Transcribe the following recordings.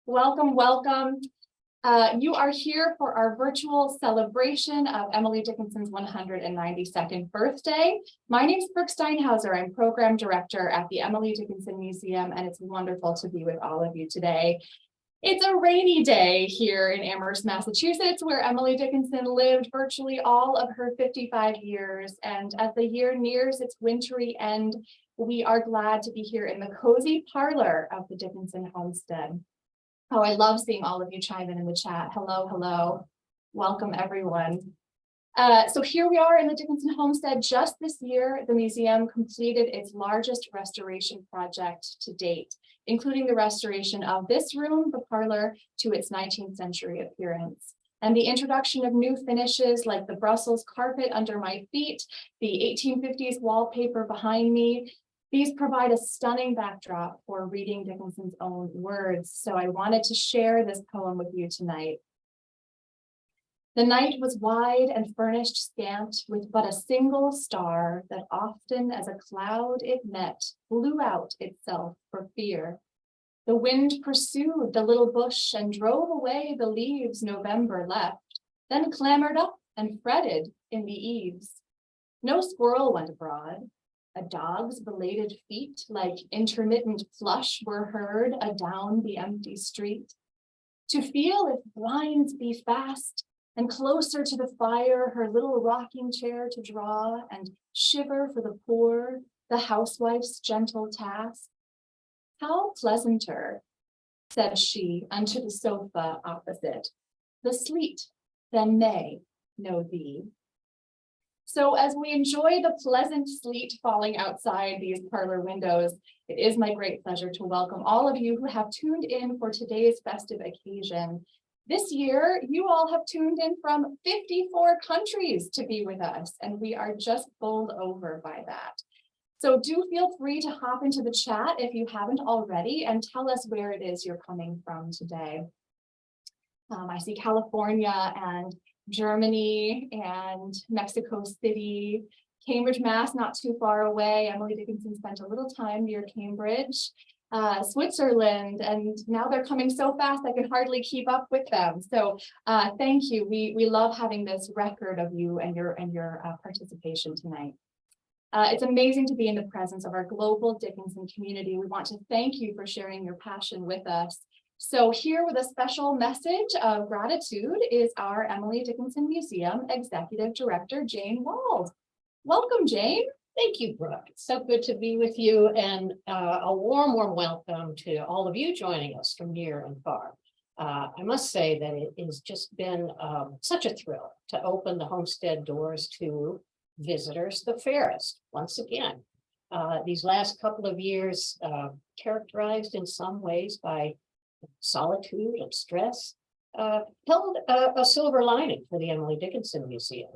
Welcome, welcome. You are here for our virtual celebration of Emily Dickinson's 192nd birthday. My name is Brooke Steinhauser. I'm program director at the Emily Dickinson Museum, and it's wonderful to be with all of you today. It's a rainy day here in Amherst, Massachusetts, where Emily Dickinson lived virtually all of her 55 years. And as the year nears its wintry end, we are glad to be here in the cozy parlor of the Dickinson homestead. Oh, I love seeing all of you chime in the chat. Hello, hello. Welcome, everyone. So here we are in the Dickinson homestead. Just this year, the museum completed its largest restoration project to date, including the restoration of this room, the parlor, to its 19th century appearance. And the introduction of new finishes like the Brussels carpet under my feet, the 1850s wallpaper behind me. These provide a stunning backdrop for reading Dickinson's own words. So I wanted to share this poem with you tonight. The night was wide and furnished scant with but a single star that often as a cloud it met, blew out itself for fear. The wind pursued the little bush and drove away the leaves November left, then clambered up and fretted in the eaves. No squirrel went abroad. A dog's belated feet like intermittent flush were heard adown the empty street. To feel if blinds be fast and closer to the fire her little rocking chair to draw and shiver for the poor, the housewife's gentle task. How pleasanter, said she unto the sofa opposite, the sleet than may know thee. So as we enjoy the pleasant sleet falling outside these parlor windows, it is my great pleasure to welcome all of you who have tuned in for today's festive occasion. This year, you all have tuned in from 54 countries to be with us, and we are just bowled over by that. So do feel free to hop into the chat if you haven't already and tell us where it is you're coming from today. I see California and Germany and Mexico City, Cambridge, Mass, not too far away. Emily Dickinson spent a little time near Cambridge, Switzerland, and now they're coming so fast I can hardly keep up with them. So thank you. We love having this record of you and your participation tonight. It's amazing to be in the presence of our global Dickinson community. We want to thank you for sharing your passion with us. So here with a special message of gratitude is our Emily Dickinson Museum Executive Director, Jane Wald. Welcome, Jane. Thank you, Brooke. It's so good to be with you, and a warm welcome to all of you joining us from near and far. I must say that it has just been such a thrill to open the homestead doors to visitors the fairest once again. These last couple of years characterized in some ways by solitude and stress, held a silver lining for the Emily Dickinson Museum.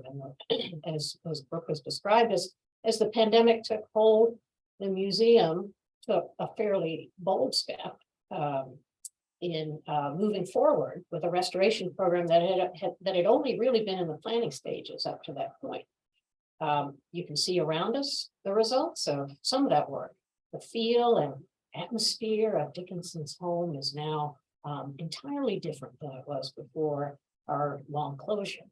And as Brooke was described, as the pandemic took hold, the museum took a fairly bold step in moving forward with a restoration program that had only really been in the planning stages up to that point. You can see around us the results of some of that work. The feel and atmosphere of Dickinson's home is now entirely different than it was before our long closure.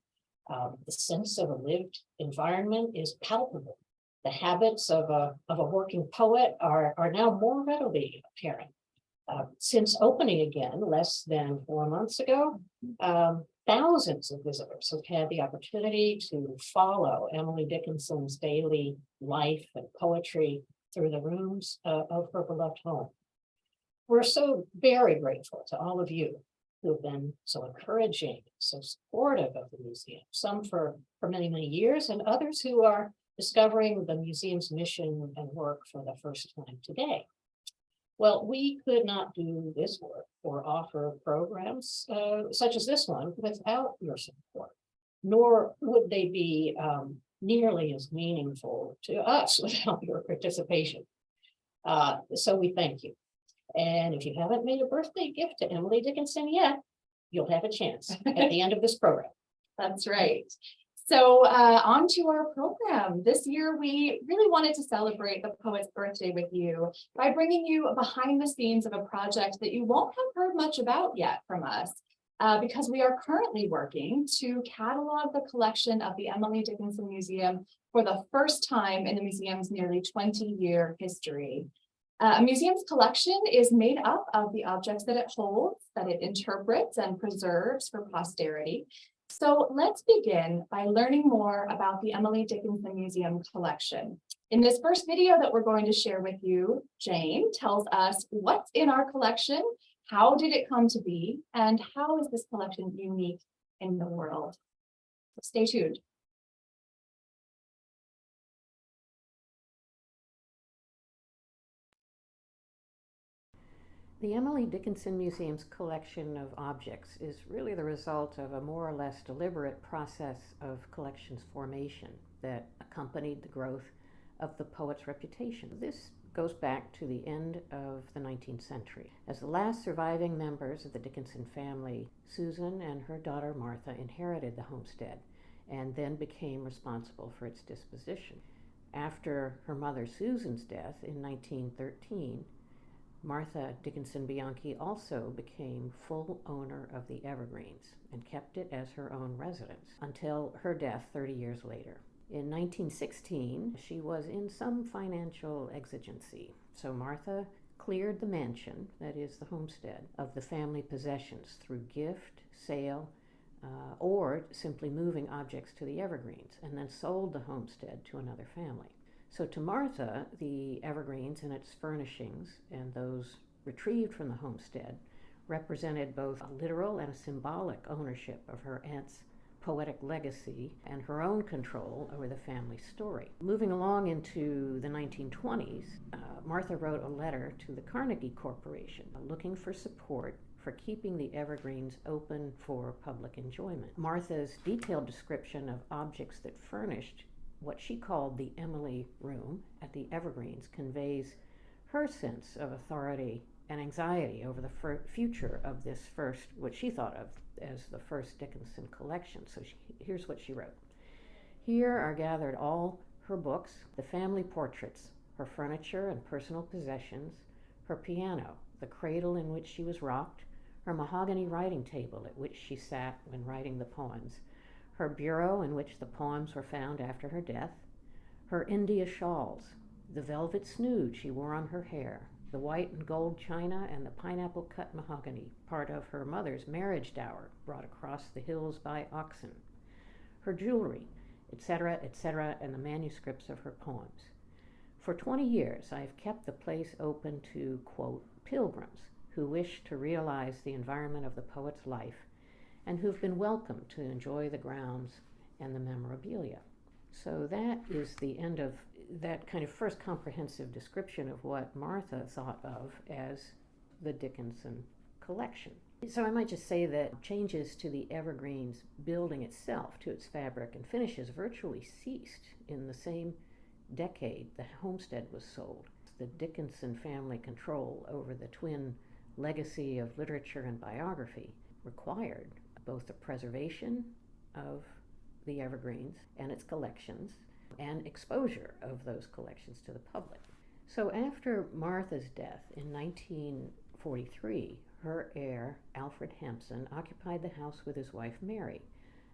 The sense of a lived environment is palpable. The habits of a working poet are now more readily apparent. Since opening again less than 4 months ago, thousands of visitors have had the opportunity to follow Emily Dickinson's daily life and poetry through the rooms of her beloved home. We're so very grateful to all of you who have been so encouraging, so supportive of the museum, some for many years, and others who are discovering the museum's mission and work for the first time today. Well, we could not do this work or offer programs such as this one without your support, nor would they be nearly as meaningful to us without your participation. So we thank you. And if you haven't made a birthday gift to Emily Dickinson yet, you'll have a chance at the end of this program. That's right. So on to our program. This year, we really wanted to celebrate the poet's birthday with you by bringing you behind the scenes of a project that you won't have heard much about yet from us, because we are currently working to catalog the collection of the Emily Dickinson Museum for the first time in the museum's nearly 20-year history. A museum's collection is made up of the objects that it holds, that it interprets and preserves for posterity. So let's begin by learning more about the Emily Dickinson Museum collection. In this first video that we're going to share with you, Jane tells us what's in our collection, how did it come to be, and how is this collection unique in the world? So stay tuned. The Emily Dickinson Museum's collection of objects is really the result of a more or less deliberate process of collections formation that accompanied the growth of the poet's reputation. This goes back to the end of the 19th century. As the last surviving members of the Dickinson family, Susan and her daughter Martha inherited the homestead and then became responsible for its disposition. After her mother Susan's death in 1913, Martha Dickinson Bianchi also became full owner of the Evergreens and kept it as her own residence until her death 30 years later. In 1916, she was in some financial exigency, so Martha cleared the mansion, that is the homestead, of the family possessions through gift, sale, or simply moving objects to the Evergreens, and then sold the homestead to another family. So to Martha, the Evergreens and its furnishings and those retrieved from the homestead represented both a literal and a symbolic ownership of her aunt's poetic legacy and her own control over the family story. Moving along into the 1920s, Martha wrote a letter to the Carnegie Corporation looking for support for keeping the Evergreens open for public enjoyment. Martha's detailed description of objects that furnished what she called the Emily Room at the Evergreens conveys her sense of authority and anxiety over the future of this first, what she thought of as the first Dickinson collection. So here's what she wrote. Here are gathered all her books, the family portraits, her furniture and personal possessions, her piano, the cradle in which she was rocked, her mahogany writing table at which she sat when writing the poems, her bureau in which the poems were found after her death, her India shawls, the velvet snood she wore on her hair, the white and gold china and the pineapple cut mahogany, part of her mother's marriage dower brought across the hills by oxen, her jewelry, etc., and the manuscripts of her poems. For 20 years, I have kept the place open to, quote, pilgrims who wish to realize the environment of the poet's life and who've been welcome to enjoy the grounds and the memorabilia. So that is the end of that kind of first comprehensive description of what Martha thought of as the Dickinson collection. So I might just say that changes to the Evergreens building itself, to its fabric and finishes, virtually ceased in the same decade the homestead was sold. The Dickinson family control over the twin legacy of literature and biography required both the preservation of the Evergreens and its collections and exposure of those collections to the public. So after Martha's death in 1943, her heir, Alfred Hampson, occupied the house with his wife Mary,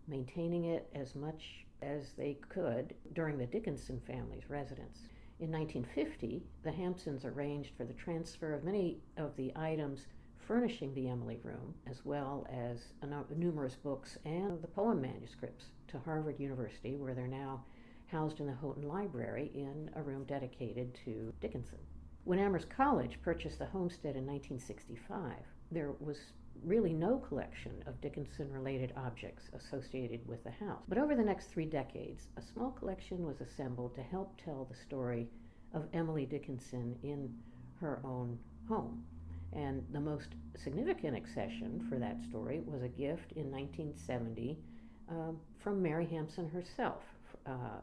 maintaining it as much as they could during the Dickinson family's residence. In 1950, the Hampsons arranged for the transfer of many of the items furnishing the Emily Room, as well as numerous books and the poem manuscripts, to Harvard University, where they're now housed in the Houghton Library in a room dedicated to Dickinson. When Amherst College purchased the homestead in 1965, there was really no collection of Dickinson-related objects associated with the house. But over the next 3 decades, a small collection was assembled to help tell the story of Emily Dickinson in her own home. And the most significant accession for that story was a gift in 1970 from Mary Hampson herself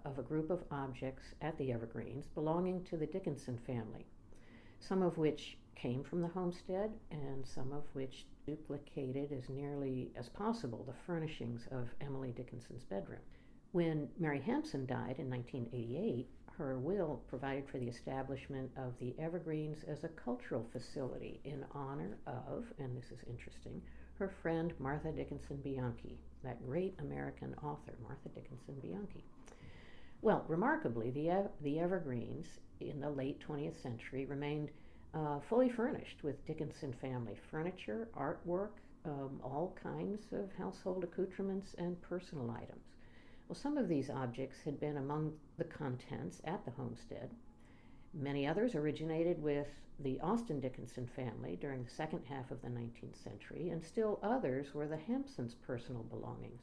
of a group of objects at the Evergreens belonging to the Dickinson family, some of which came from the homestead and some of which duplicated as nearly as possible the furnishings of Emily Dickinson's bedroom. When Mary Hampson died in 1988, her will provided for the establishment of the Evergreens as a cultural facility in honor of, and this is interesting, her friend Martha Dickinson Bianchi, that great American author, Martha Dickinson Bianchi. Well, remarkably, the Evergreens in the late 20th century remained fully furnished with Dickinson family furniture, artwork, all kinds of household accoutrements, and personal items. Well, some of these objects had been among the contents at the homestead. Many others originated with the Austin Dickinson family during the second half of the 19th century, and still others were the Hampsons' personal belongings.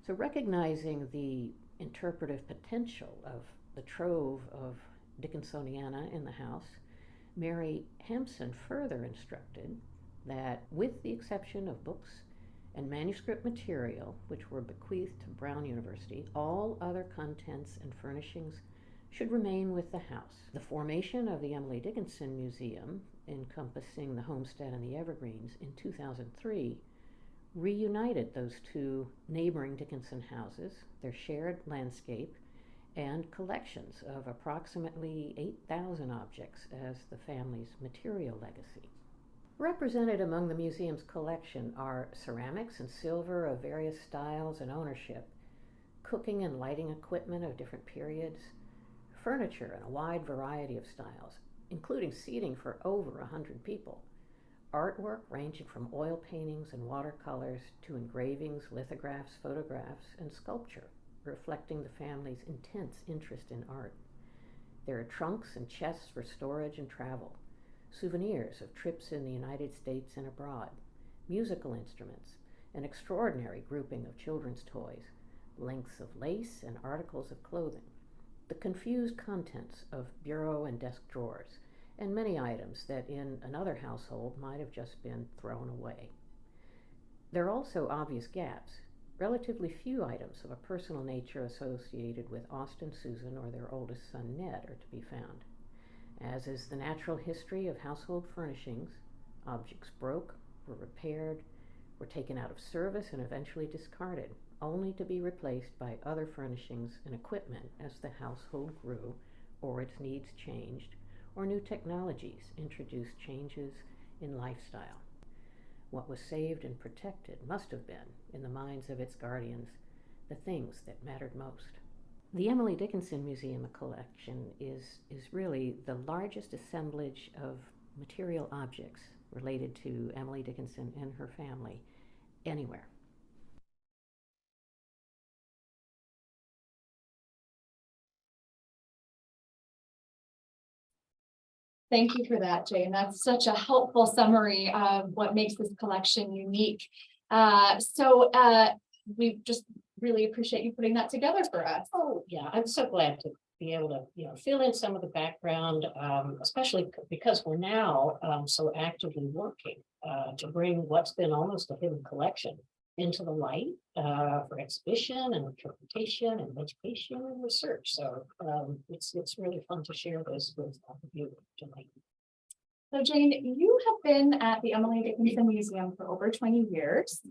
So recognizing the interpretive potential of the trove of Dickinsoniana in the house, Mary Hampson further instructed that, with the exception of books and manuscript material, which were bequeathed to Brown University, all other contents and furnishings should remain with the house. The formation of the Emily Dickinson Museum, encompassing the homestead and the Evergreens, in 2003 reunited those two neighboring Dickinson houses, their shared landscape, and collections of approximately 8,000 objects as the family's material legacy. Represented among the museum's collection are ceramics and silver of various styles and ownership, cooking and lighting equipment of different periods, furniture in a wide variety of styles, including seating for over 100 people, artwork ranging from oil paintings and watercolors to engravings, lithographs, photographs, and sculpture, reflecting the family's intense interest in art. There are trunks and chests for storage and travel, souvenirs of trips in the United States and abroad, musical instruments, an extraordinary grouping of children's toys, lengths of lace and articles of clothing, the confused contents of bureau and desk drawers, and many items that in another household might have just been thrown away. There are also obvious gaps. Relatively few items of a personal nature associated with Austin, Susan, or their oldest son, Ned, are to be found. As is the natural history of household furnishings, objects broke, were repaired, were taken out of service, and eventually discarded, only to be replaced by other furnishings and equipment as the household grew, or its needs changed, or new technologies introduced changes in lifestyle. What was saved and protected must have been, in the minds of its guardians, the things that mattered most. The Emily Dickinson Museum collection is really the largest assemblage of material objects related to Emily Dickinson and her family anywhere. Thank you for that, Jane. That's such a helpful summary of what makes this collection unique. We just really appreciate you putting that together for us. Oh, yeah, I'm so glad to be able to, fill in some of the background, especially because we're now so actively working to bring what's been almost a hidden collection into the light for exhibition and interpretation and education and research. So it's really fun to share this with all of you tonight. So Jane, you have been at the Emily Dickinson Museum for over 20 years,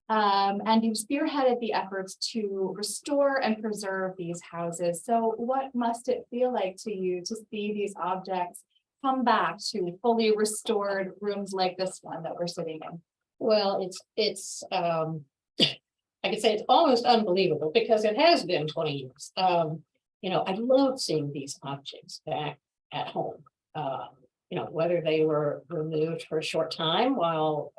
and you've spearheaded the efforts to restore and preserve these houses. So what must it feel like to you to see these objects come back to fully restored rooms like this one that we're sitting in? Well, it's I could say it's almost unbelievable because it has been 20 years. I love seeing these objects back at home. Whether they were removed for a short time while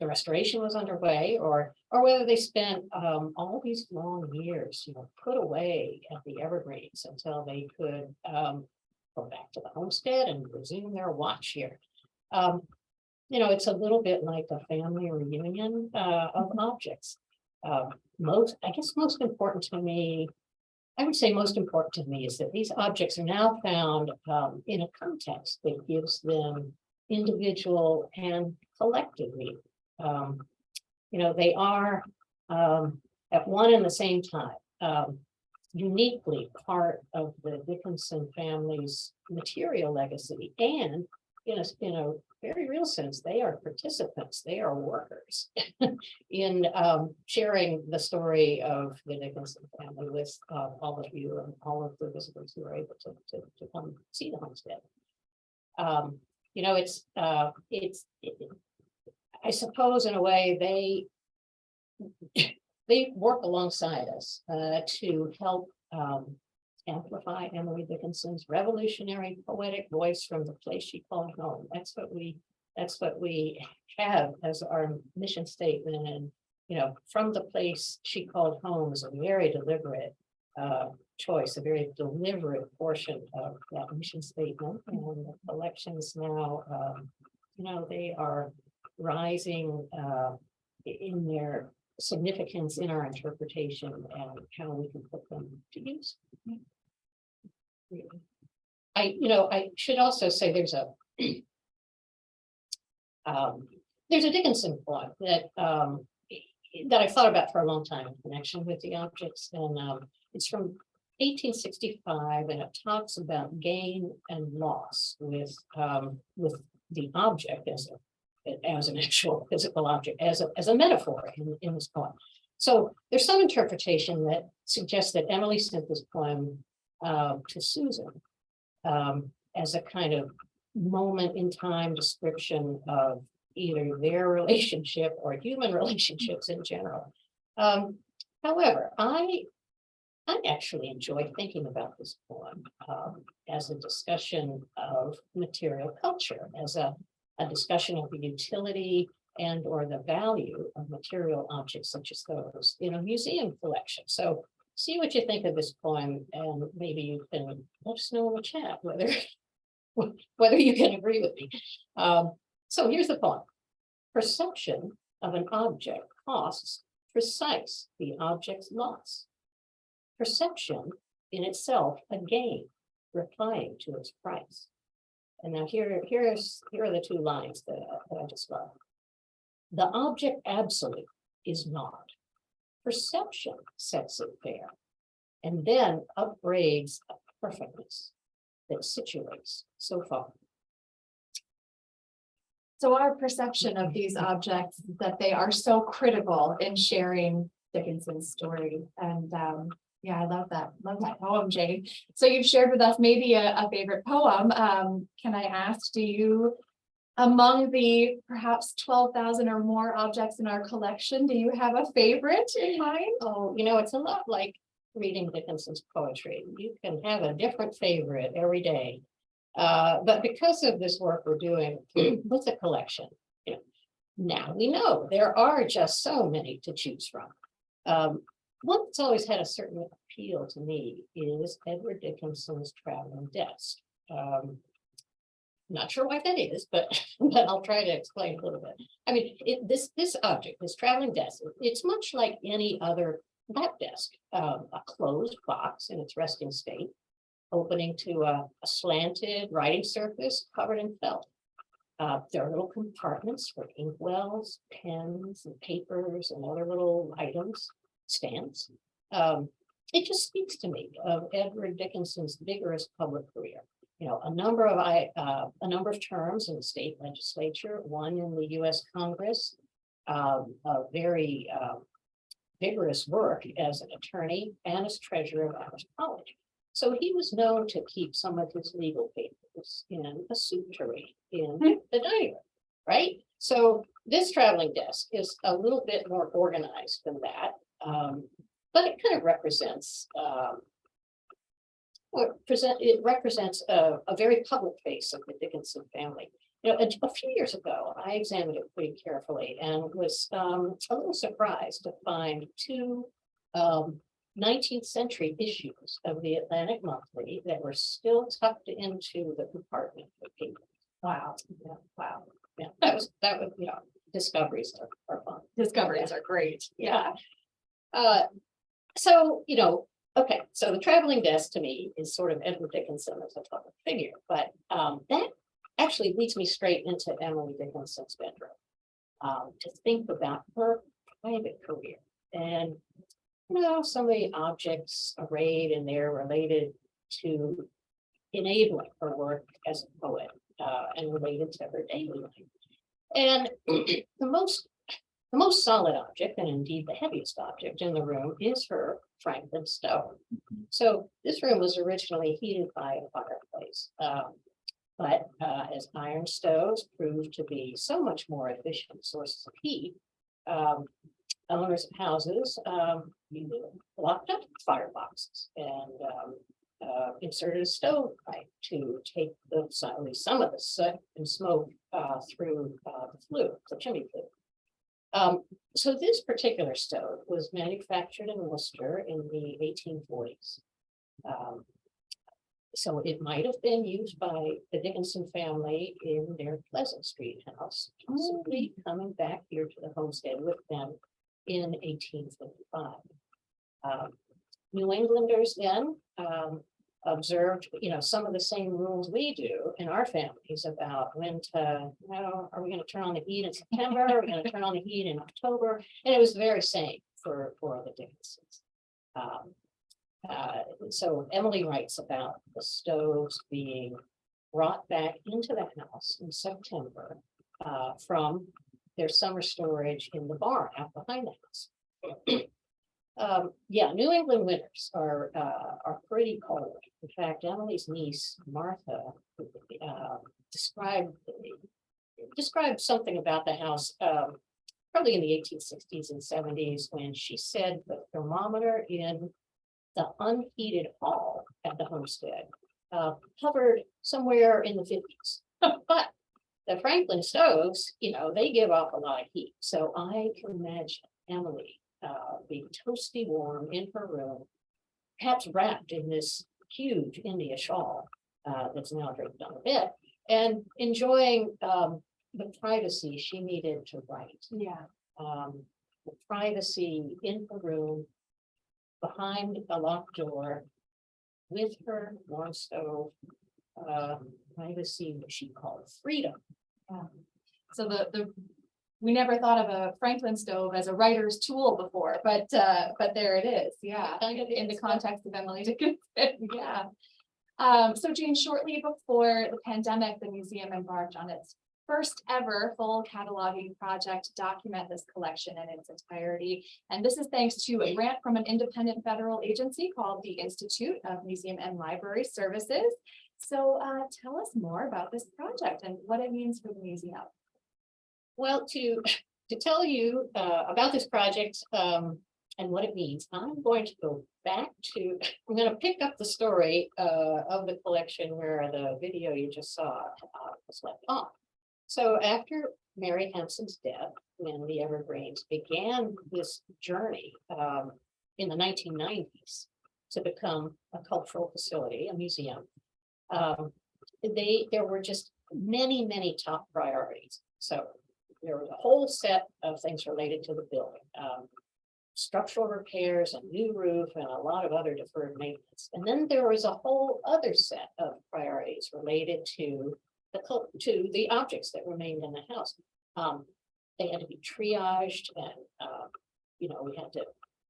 the restoration was underway, or whether they spent all these long years, put away at the Evergreens until they could go back to the homestead and resume their watch here. It's a little bit like a family reunion of objects. Most important to me, I would say most important to me is that these objects are now found in a context that gives them individual and collective meaning. They are at one and the same time uniquely part of the Dickinson family's material legacy, and in a very real sense, they are participants, they are workers in sharing the story of the Dickinson family with all of you and all of the visitors who are able to come see the homestead. You know, I suppose in a way they work alongside us to help amplify Emily Dickinson's revolutionary poetic voice from the place she called home. That's what we have as our mission statement. And, you know, from the place she called home is a very deliberate choice, a very deliberate portion of that mission statement. And the collections now, you know, they are rising in their significance in our interpretation and how we can put them to use. I should also say there's a Dickinson poem that I've thought about for a long time in connection with the objects, and it's from 1865, and it talks about gain and loss with the object as an actual physical object, as a metaphor in this poem. So there's some interpretation that suggests that Emily sent this poem to Susan as a kind of moment in time description of either their relationship or human relationships in general. However, I actually enjoy thinking about this poem as a discussion of material culture, as a discussion of the utility and or the value of material objects such as those in a museum collection. So see what you think of this poem, and maybe you can let us know in the chat whether you can agree with me. So here's the poem. Perception of an object costs precise the object's loss. Perception in itself a gain, replying to its price. And now here are the two lines that I just love. The object absolute is not. Perception sets it fair, and then upbraids a perfectness that situates so far. So our perception of these objects is that they are so critical in sharing Dickinson's story. And yeah, I love that poem, Jane. So you've shared with us maybe a favorite poem. Can I ask, do you, among the perhaps 12,000 or more objects in our collection, do you have a favorite in mind? Oh, you know, it's a lot like reading Dickinson's poetry. You can have a different favorite every day. But because of this work we're doing with the collection, you know, now we know there are just so many to choose from. One that's always had a certain appeal to me is Edward Dickinson's traveling desk. Not sure why that is, but I'll try to explain a little bit. I mean, this object, this traveling desk, it's much like any other lap desk, a closed box in its resting state, opening to a slanted writing surface covered in felt. There are little compartments for inkwells, pens, and papers, and other little items, stamps. It just speaks to me of Edward Dickinson's vigorous public career. You know, a number of terms in the state legislature, one in the U.S. Congress, a very vigorous work as an attorney and as treasurer of Amherst College. So he was known to keep some of his legal papers in a soup tureen in the dining room, right? So this traveling desk is a little bit more organized than that, but it kind of represents it represents a very public face of the Dickinson family. You know, a few years ago, I examined it pretty carefully and was a little surprised to find two 19th century issues of the Atlantic Monthly that were still tucked into the compartment of paper. Wow. Yeah, wow. Yeah, that was, you know, discoveries are fun. Discoveries are great. Yeah. So, you know, okay, so the traveling desk to me is sort of Edward Dickinson as a public figure, but that actually leads me straight into Emily Dickinson's bedroom to think about her private career. And, you know, some of the objects arrayed in there related to enabling her work as a poet. and related to her daily life. And the most solid object, and indeed the heaviest object in the room, is her Franklin stove. So this room was originally heated by a fireplace. But as iron stoves proved to be so much more efficient sources of heat, owners of houses locked up flireboxes and inserted a stovepipe to take at least some of the soot and smoke through the chimney flue. So this particular stove was manufactured in Worcester in the 1840s. So it might have been used by the Dickinson family in their Pleasant Street house, possibly coming back here to the homestead with them in 1855. New Englanders then observed, some of the same rules we do in our families about when to, are we going to turn on the heat in September? Are we going to turn on the heat in October? And it was the very same for the Dickinsons. So Emily writes about the stoves being brought back into the house in September from their summer storage in the barn out behind the house. Yeah, New England winters are pretty cold. In fact, Emily's niece Martha described something about the house probably in the 1860s and 70s when she said the thermometer in the unheated hall at the homestead hovered somewhere in the 50s. But the Franklin stoves, they give off a lot of heat. So I can imagine Emily being toasty warm in her room, perhaps wrapped in this huge India shawl that's now draped on the bed, and enjoying the privacy she needed to write. Yeah. The privacy in her room, behind a locked door, with her warm stove, privacy that she called freedom. Yeah. So we never thought of a Franklin stove as a writer's tool before, but there it is. Yeah, in the context of Emily Dickinson. Yeah. So Jane, shortly before the pandemic, the museum embarked on its first ever full cataloging project to document this collection in its entirety. And this is thanks to a grant from an independent federal agency called the Institute of Museum and Library Services. So tell us more about this project and what it means for the museum. Well, to tell you about this project and what it means, I'm going to go back to, I'm going to pick up the story of the collection where the video you just saw was left off. So after Mary Hampson's death, when the Evergreens began this journey in the 1990s to become a cultural facility, a museum, there were just many top priorities. So there was a whole set of things related to the building, structural repairs, a new roof, and a lot of other deferred maintenance. And then there was a whole other set of priorities related to the objects that remained in the house. They had to be triaged, and we had to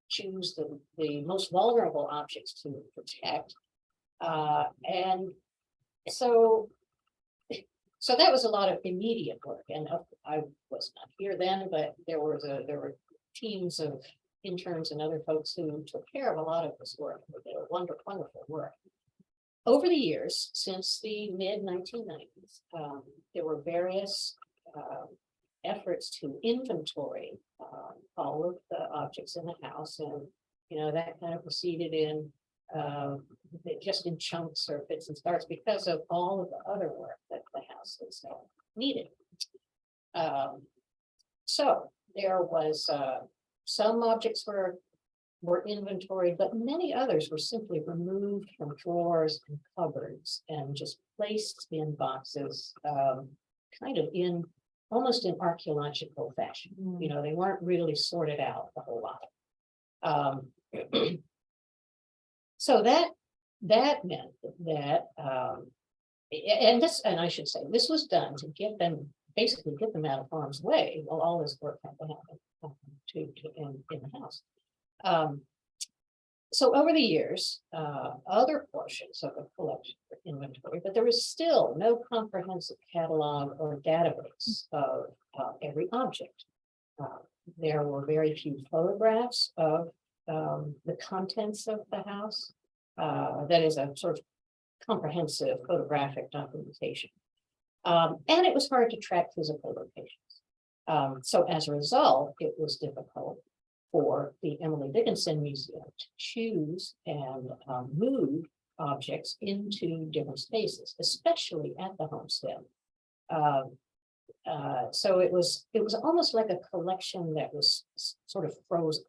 choose the most vulnerable objects to protect. And so that was a lot of immediate work. And I was not here then, but there were teams of interns and other folks who took care of a lot of this work. They did wonderful work. Over the years, since the mid-1990s, there were various efforts to inventory all of the objects in the house, and that kind of proceeded in just in chunks or fits and starts because of all of the other work that the house itself needed. So there was some objects were inventoried, but many others were simply removed from drawers and cupboards and just placed in boxes, kind of almost in archaeological fashion. They weren't really sorted out a whole lot. So that meant that, and I should say, this was done to get them out of harm's way while all this work had to happen in the house. So over the years, other portions of the collection were inventory, but there is still no comprehensive catalog or database of every object. There were very few photographs of the contents of the house. That is a sort of comprehensive photographic documentation. And it was hard to track physical locations. So as a result, it was difficult for the Emily Dickinson Museum to choose and move objects into different spaces, especially at the homestead. So it was almost like a collection that was sort of frozen.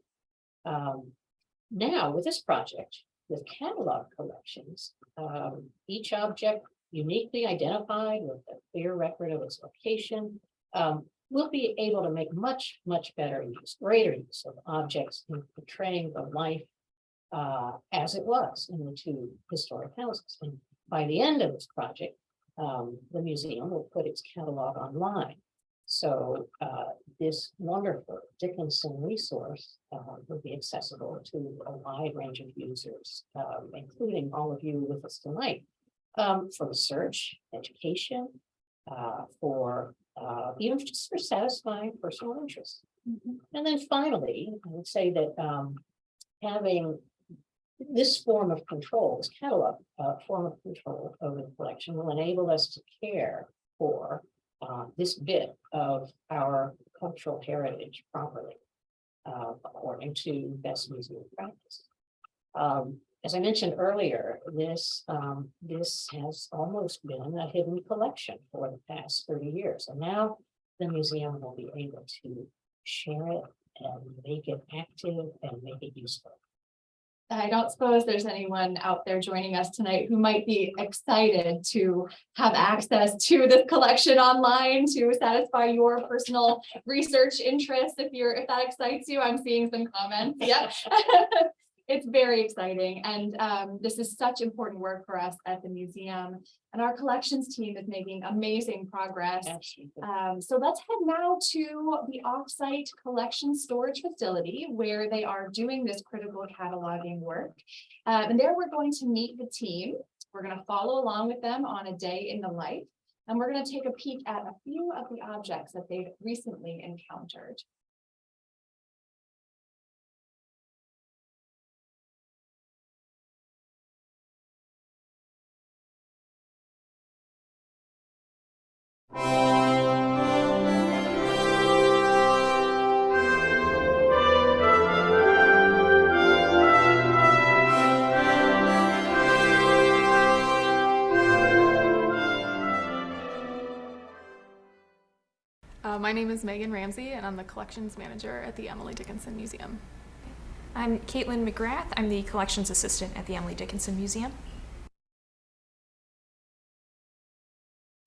Now with this project, with catalog collections, each object uniquely identified with a clear record of its location, we'll be able to make much better use, greater use of objects in portraying the life as it was in the two historic houses. And by the end of this project, the museum will put its catalog online. So this wonderful Dickinson resource will be accessible to a wide range of users, including all of you with us tonight, for research, education, for even just for satisfying personal interests. And then finally, I would say that having this form of control, this catalog form of control over the collection will enable us to care for this bit of our cultural heritage properly, according to best museum practice. As I mentioned earlier, this has almost been a hidden collection for the past 30 years, and now the museum will be able to share it and make it active and make it useful. I don't suppose there's anyone out there joining us tonight who might be excited to have access to this collection online to satisfy your personal research interests. If that excites you, I'm seeing some comments. Yep. It's very exciting, and this is such important work for us at the museum, and our collections team is making amazing progress. So let's head now to the offsite collection storage facility where they are doing this critical cataloging work. And there we're going to meet the team. We're going to follow along with them on a day in the life, and we're going to take a peek at a few of the objects that they've recently encountered. My name is Megan Ramsey, and I'm the collections manager at the Emily Dickinson Museum. I'm Caitlin McGrath. I'm the collections assistant at the Emily Dickinson Museum.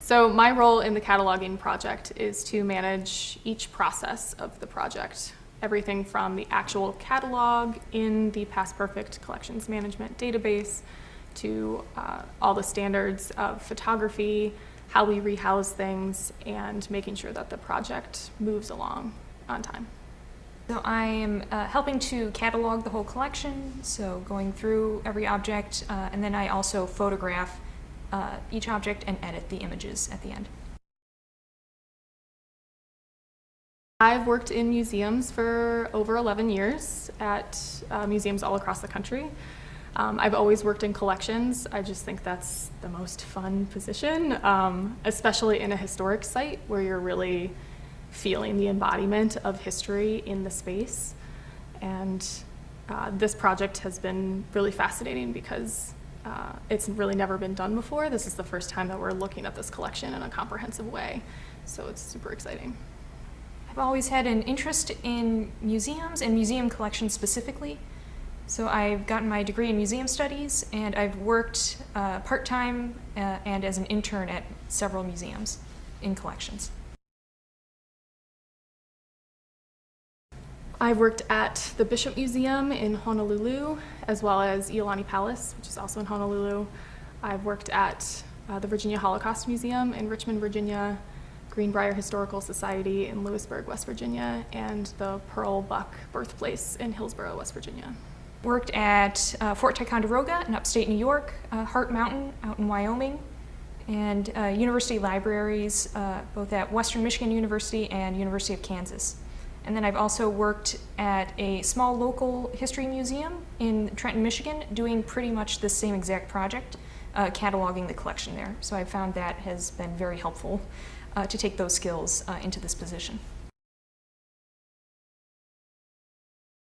So my role in the cataloging project is to manage each process of the project. Everything from the actual catalog in the Past Perfect collections management database to all the standards of photography, how we rehouse things, and making sure that the project moves along on time. So I am helping to catalog the whole collection, so going through every object, and then I also photograph each object and edit the images at the end. I've worked in museums for over 11 years at museums all across the country. I've always worked in collections. I just think that's the most fun position, especially in a historic site where you're really feeling the embodiment of history in the space. And this project has been really fascinating because it's really never been done before. This is the first time that we're looking at this collection in a comprehensive way. So it's super exciting. I've always had an interest in museums and museum collections specifically. So I've gotten my degree in museum studies, and I've worked part-time and as an intern at several museums in collections. I've worked at the Bishop Museum in Honolulu, as well as Iolani Palace, which is also in Honolulu. I've worked at the Virginia Holocaust Museum in Richmond, Virginia, Greenbrier Historical Society in Lewisburg, West Virginia, and the Pearl Buck Birthplace in Hillsborough, West Virginia. worked at Fort Ticonderoga in upstate New York, Hart Mountain out in Wyoming, and university libraries, both at Western Michigan University and University of Kansas. And then I've also worked at a small local history museum in Trenton, Michigan, doing pretty much the same exact project, cataloging the collection there. So I found that has been very helpful to take those skills into this position.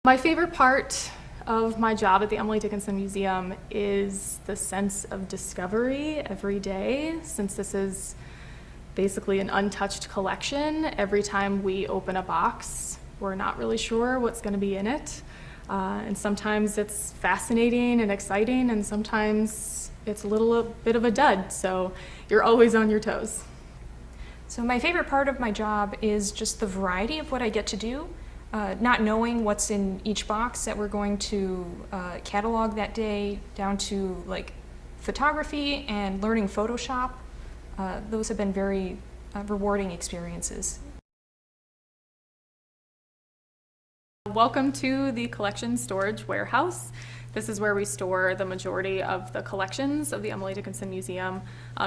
My favorite part of my job at the Emily Dickinson Museum is the sense of discovery every day, since this is basically an untouched collection. Every time we open a box, we're not really sure what's going to be in it. And sometimes it's fascinating and exciting, and sometimes it's a little bit of a dud, so you're always on your toes. So my favorite part of my job is just the variety of what I get to do. Not knowing what's in each box that we're going to catalog that day, down to like photography and learning Photoshop. Those have been very rewarding experiences. Welcome to the Collection Storage Warehouse. This is where we store the majority of the collections of the Emily Dickinson Museum.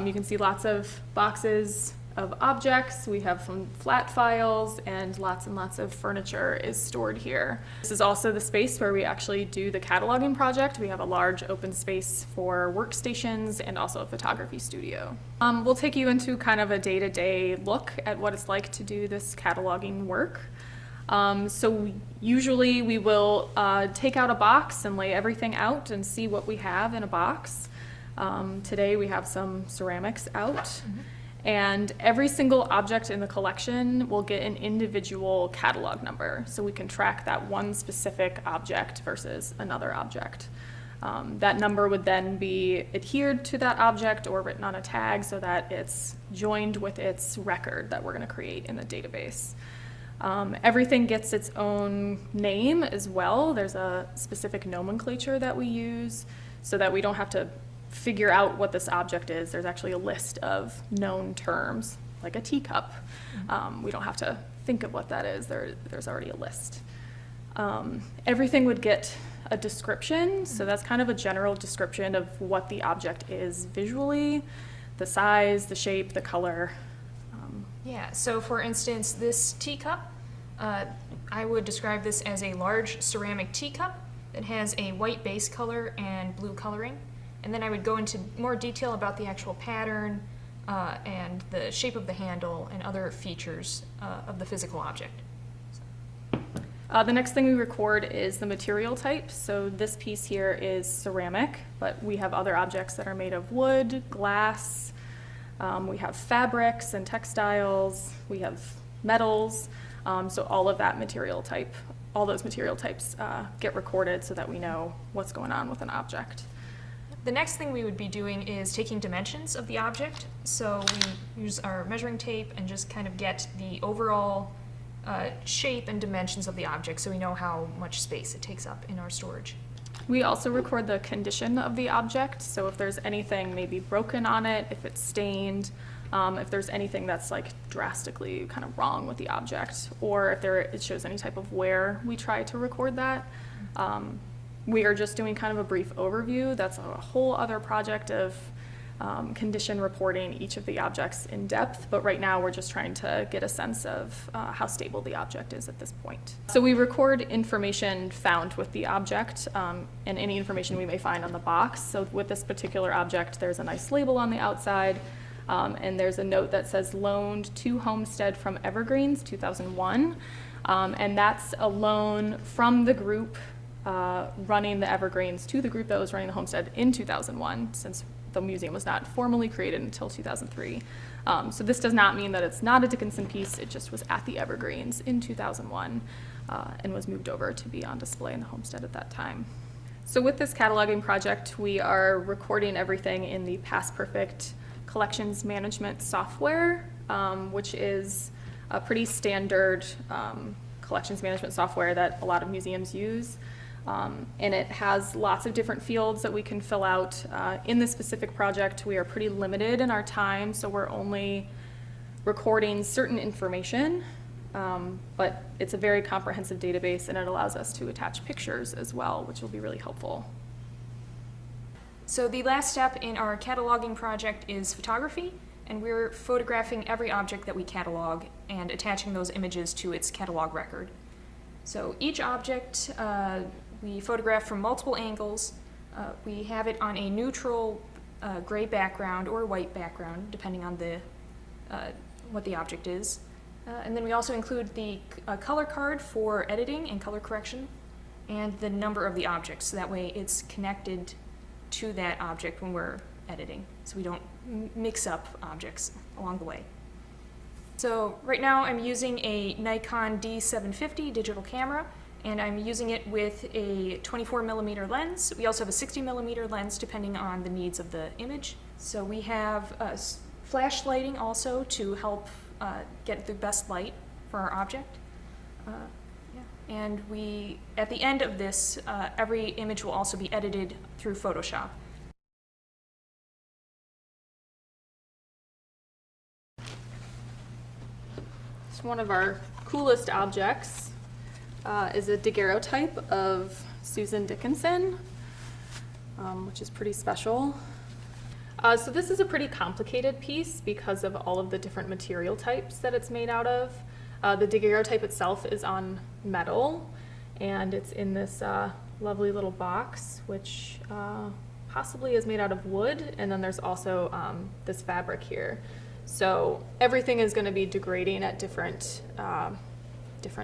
You can see lots of boxes of objects. We have some flat files, and lots of furniture is stored here. This is also the space where we actually do the cataloging project. We have a large open space for workstations and also a photography studio. We'll take you into kind of a day-to-day look at what it's like to do this cataloging work. So usually we will take out a box and lay everything out and see what we have in a box. Today we have some ceramics out. Mm-hmm. And every single object in the collection will get an individual catalog number, so we can track that one specific object versus another object. That number would then be adhered to that object or written on a tag so that it's joined with its record that we're going to create in the database. Everything gets its own name as well. There's a specific nomenclature that we use so that we don't have to figure out what this object is. There's actually a list of known terms, like a teacup. We don't have to think of what that is. There's already a list. Everything would get a description, so that's kind of a general description of what the object is visually, the size, the shape, the color. Yeah, so for instance, this teacup, I would describe this as a large ceramic teacup that has a white base color and blue coloring. And then I would go into more detail about the actual pattern and the shape of the handle and other features of the physical object. The next thing we record is the material type. So this piece here is ceramic, but we have other objects that are made of wood, glass. We have fabrics and textiles. We have metals. So all of that material type, all those material types get recorded so that we know what's going on with an object. The next thing we would be doing is taking dimensions of the object. So we use our measuring tape and just kind of get the overall shape and dimensions of the object so we know how much space it takes up in our storage. We also record the condition of the object. So if there's anything maybe broken on it, if it's stained, if there's anything that's like drastically kind of wrong with the object, or if it shows any type of wear, we try to record that. We are just doing kind of a brief overview. That's a whole other project of condition reporting each of the objects in depth, but right now we're just trying to get a sense of how stable the object is at this point. So we record information found with the object and any information we may find on the box. So with this particular object, there's a nice label on the outside, and there's a note that says loaned to Homestead from Evergreens 2001, and that's a loan from the group running the Evergreens to the group that was running the Homestead in 2001, since the museum was not formally created until 2003. So this does not mean that it's not a Dickinson piece, it just was at the Evergreens in 2001 and was moved over to be on display in the Homestead at that time. So with this cataloging project, we are recording everything in the Past Perfect collections management software, which is a pretty standard collections management software that a lot of museums use. And it has lots of different fields that we can fill out. In this specific project, we are pretty limited in our time, so we're only recording certain information. but it's a very comprehensive database and it allows us to attach pictures as well, which will be really helpful. So the last step in our cataloging project is photography, and we're photographing every object that we catalog and attaching those images to its catalog record. So each object we photograph from multiple angles. We have it on a neutral gray background or white background, depending on what the object is. And then we also include the color card for editing and color correction, and the number of the objects, so that way it's connected to that object when we're editing, so we don't mix up objects along the way. So right now I'm using a Nikon D750 digital camera, and I'm using it with a 24mm lens. We also have a 60mm lens depending on the needs of the image. So we have flash lighting also to help get the best light for our object. And at the end of this, every image will also be edited through Photoshop. So one of our coolest objects is a daguerreotype of Susan Dickinson, which is pretty special. So this is a pretty complicated piece because of all of the different material types that it's made out of. The daguerreotype itself is on metal, and it's in this lovely little box, which possibly is made out of wood, and then there's also this fabric here. So everything is going to be degrading at different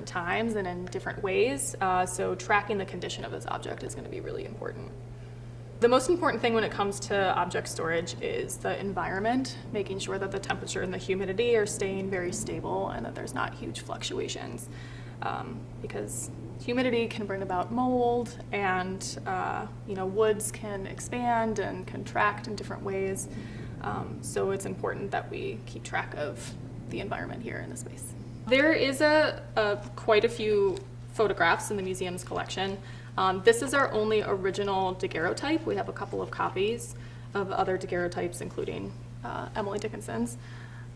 times and in different ways, so tracking the condition of this object is going to be really important. The most important thing when it comes to object storage is the environment, making sure that the temperature and the humidity are staying very stable and that there's not huge fluctuations, because humidity can bring about mold, and woods can expand and contract in different ways. So it's important that we keep track of the environment here in the space. There is quite a few photographs in the museum's collection. This is our only original daguerreotype. We have a couple of copies of other daguerreotypes, including Emily Dickinson's.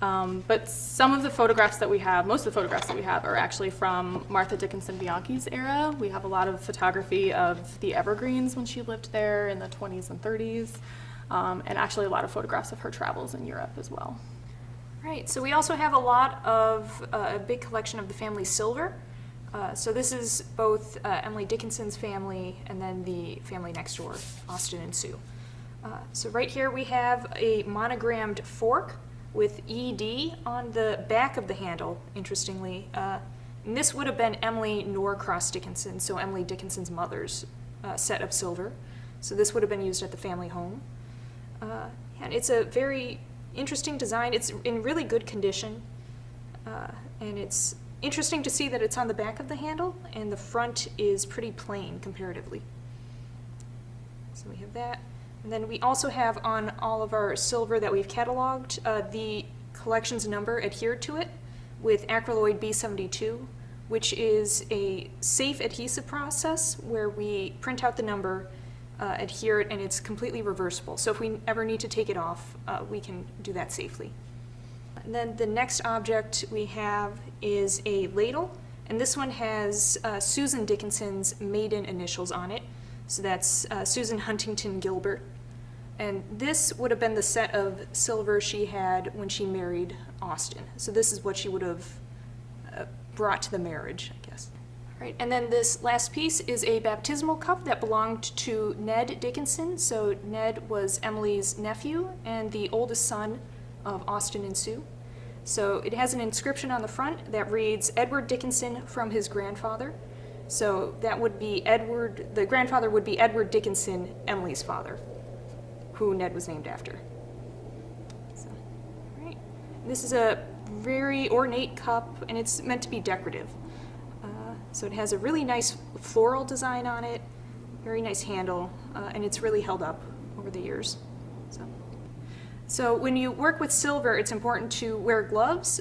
But some of the photographs that we have, most of the photographs that we have, are actually from Martha Dickinson Bianchi's era. We have a lot of photography of the Evergreens when she lived there in the 20s and 30s, and actually a lot of photographs of her travels in Europe as well. Right, so we also have a big collection of the family silver. So this is both Emily Dickinson's family and then the family next door, Austin and Sue. So right here we have a monogrammed fork with ED on the back of the handle, interestingly. And this would have been Emily Norcross Dickinson, so Emily Dickinson's mother's set of silver. So this would have been used at the family home. And it's a very interesting design. It's in really good condition, and it's interesting to see that it's on the back of the handle, and the front is pretty plain comparatively. So we have that. And then we also have on all of our silver that we've cataloged the collection's number adhered to it with acryloid B72, which is a safe adhesive process where we print out the number, adhere it, and it's completely reversible. So if we ever need to take it off, we can do that safely. And then the next object we have is a ladle, and this one has Susan Dickinson's maiden initials on it. So that's Susan Huntington Gilbert. And this would have been the set of silver she had when she married Austin. So this is what she would have brought to the marriage, I guess. All right, and then this last piece is a baptismal cup that belonged to Ned Dickinson. So Ned was Emily's nephew and the oldest son of Austin and Sue. So it has an inscription on the front that reads, Edward Dickinson from his grandfather. So that would be the grandfather would be Edward Dickinson, Emily's father, who Ned was named after. So, all right. This is a very ornate cup, and it's meant to be decorative. So it has a really nice floral design on it, very nice handle, and it's really held up over the years. So when you work with silver, it's important to wear gloves,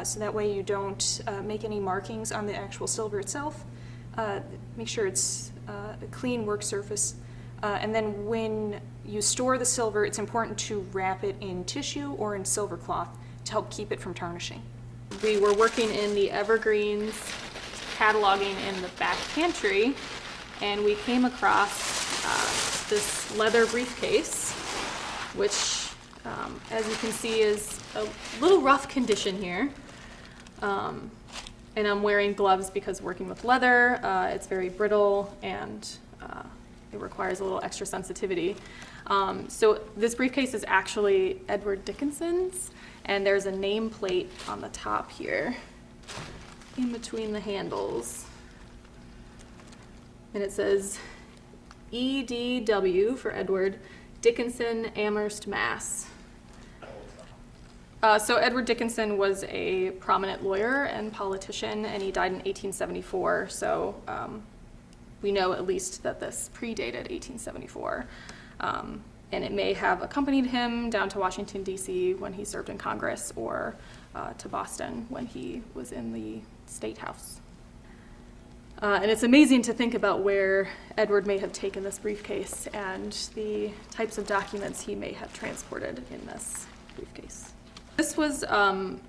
so that way you don't make any markings on the actual silver itself. Make sure it's a clean work surface. And then when you store the silver, it's important to wrap it in tissue or in silver cloth to help keep it from tarnishing. we were working in the evergreens, cataloging in the back pantry, and we came across this leather briefcase, which, as you can see, is a little rough condition here. And I'm wearing gloves because working with leather, it's very brittle and it requires a little extra sensitivity. So this briefcase is actually Edward Dickinson's, and there's a nameplate on the top here in between the handles. And it says EDW for Edward Dickinson, Amherst, Mass. So Edward Dickinson was a prominent lawyer and politician, and he died in 1874. So we know at least that this predated 1874. And it may have accompanied him down to Washington, D.C. when he served in Congress, or to Boston when he was in the State House. And it's amazing to think about where Edward may have taken this briefcase and the types of documents he may have transported in this briefcase. This was a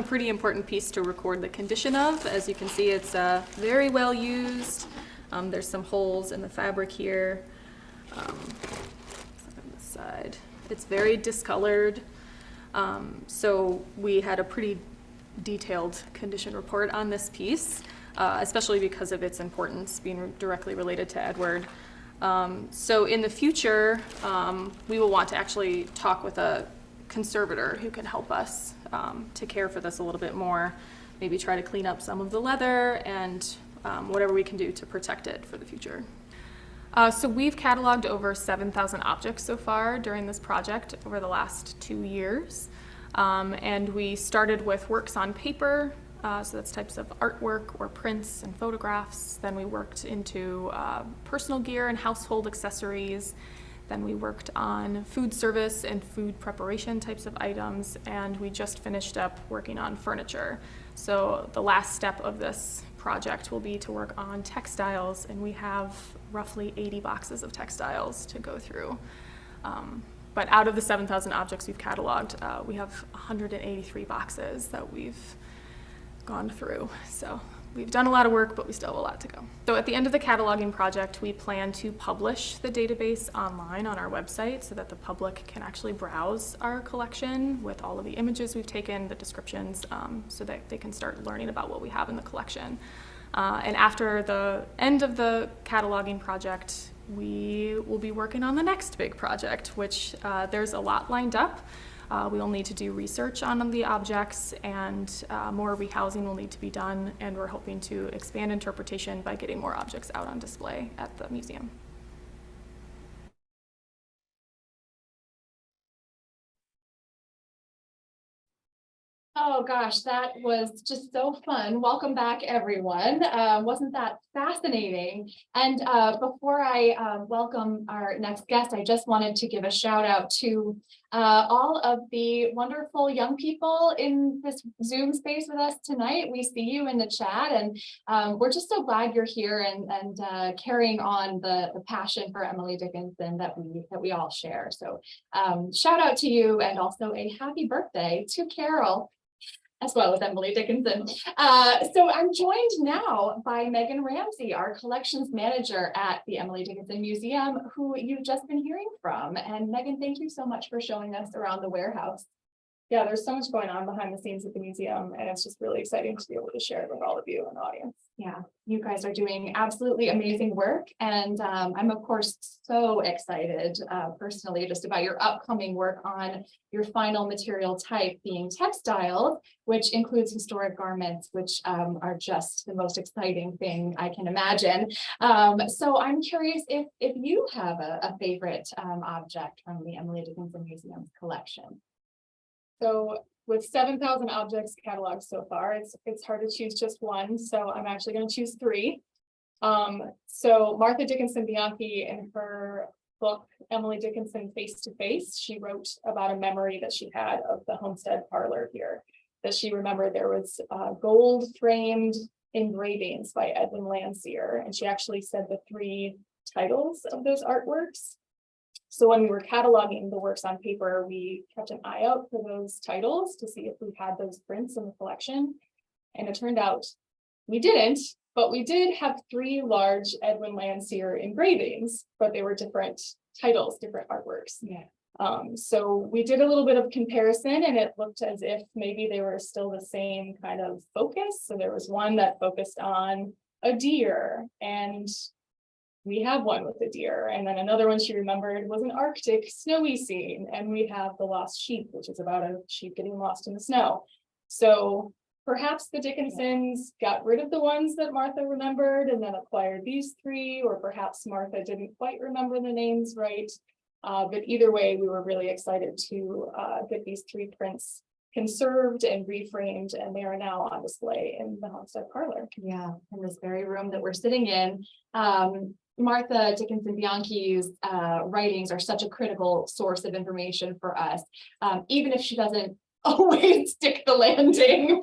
pretty important piece to record the condition of. As you can see, it's very well used. There's some holes in the fabric here. On this side, it's very discolored. So we had a pretty detailed condition report on this piece, especially because of its importance being directly related to Edward. So in the future, we will want to actually talk with a conservator who can help us to care for this a little bit more, maybe try to clean up some of the leather and whatever we can do to protect it for the future. So we've cataloged over 7,000 objects so far during this project over the last 2 years. And we started with works on paper, so that's types of artwork or prints and photographs. Then we worked into personal gear and household accessories. Then we worked on food service and food preparation types of items, and we just finished up working on furniture. So the last step of this project will be to work on textiles, and we have roughly 80 boxes of textiles to go through. But out of the 7,000 objects we've cataloged, we have 183 boxes that we've gone through. So we've done a lot of work, but we still have a lot to go. So at the end of the cataloging project, we plan to publish the database online on our website so that the public can actually browse our collection with all of the images we've taken, the descriptions, so that they can start learning about what we have in the collection. And after the end of the cataloging project, we will be working on the next big project, which there's a lot lined up. We'll need to do research on the objects, and more rehousing will need to be done, and we're hoping to expand interpretation by getting more objects out on display at the museum. Oh gosh, that was just so fun. Welcome back, everyone. Wasn't that fascinating? And before I welcome our next guest, I just wanted to give a shout out to all of the wonderful young people in this Zoom space with us tonight. We see you in the chat, and we're just so glad you're here and carrying on the passion for Emily Dickinson that we all share. So shout out to you, and also a happy birthday to Carol, as well as Emily Dickinson. So I'm joined now by Megan Ramsey, our collections manager at the Emily Dickinson Museum, who you've just been hearing from. And Megan, thank you so much for showing us around the warehouse. Yeah, there's so much going on behind the scenes at the museum, and it's just really exciting to be able to share it with all of you in the audience. Yeah, you guys are doing absolutely amazing work. And I'm, of course, so excited personally just about your upcoming work on your final material type being textiles, which includes historic garments, which are just the most exciting thing I can imagine. So I'm curious if you have a favorite object from the Emily Dickinson Museum's collection. So with 7,000 objects cataloged so far, it's hard to choose just one. So I'm actually going to choose 3. So Martha Dickinson Bianchi, in her book, Emily Dickinson Face to Face, she wrote about a memory that she had of the homestead parlor here, that she remembered there was gold framed engravings by Edwin Landseer. And she actually said the 3 titles of those artworks. So when we were cataloging the works on paper, we kept an eye out for those titles to see if we had those prints in the collection. And it turned out we didn't, but we did have 3 large Edwin Landseer engravings, but they were different titles, different artworks. Yeah. So we did a little bit of comparison, and it looked as if maybe they were still the same kind of focus. So there was one that focused on a deer, and we have one with a deer, and then another one she remembered was an Arctic snowy scene, and we have the lost sheep, which is about a sheep getting lost in the snow. So perhaps the Dickinsons got rid of the ones that Martha remembered and then acquired these 3, or perhaps Martha didn't quite remember the names right. But either way, we were really excited to get these 3 prints conserved and reframed, and they are now on display in the Homestead Parlor. Yeah, in this very room that we're sitting in. Martha Dickinson Bianchi's writings are such a critical source of information for us, even if she doesn't always stick the landing.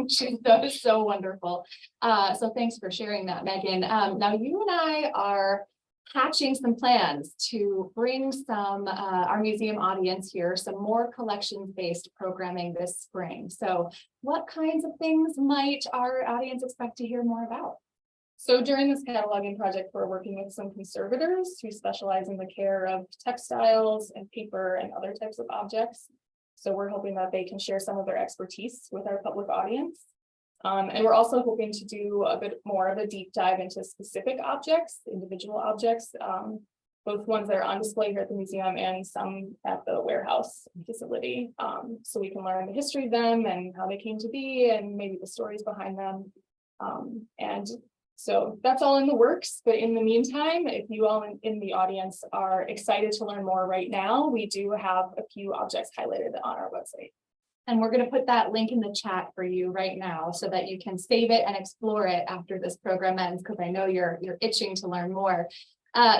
She's so wonderful. So thanks for sharing that, Megan. Now you and I are hatching some plans to bring some our museum audience here some more collections-based programming this spring. So what kinds of things might our audience expect to hear more about? So during this cataloging project, we're working with some conservators who specialize in the care of textiles and paper and other types of objects. So we're hoping that they can share some of their expertise with our public audience. And we're also hoping to do a bit more of a deep dive into specific objects, individual objects, both ones that are on display here at the museum and some at the warehouse facility. So we can learn the history of them and how they came to be and maybe the stories behind them. And so that's all in the works. But in the meantime, if you all in the audience are excited to learn more right now, we do have a few objects highlighted on our website. And we're going to put that link in the chat for you right now so that you can save it and explore it after this program ends, because I know you're itching to learn more.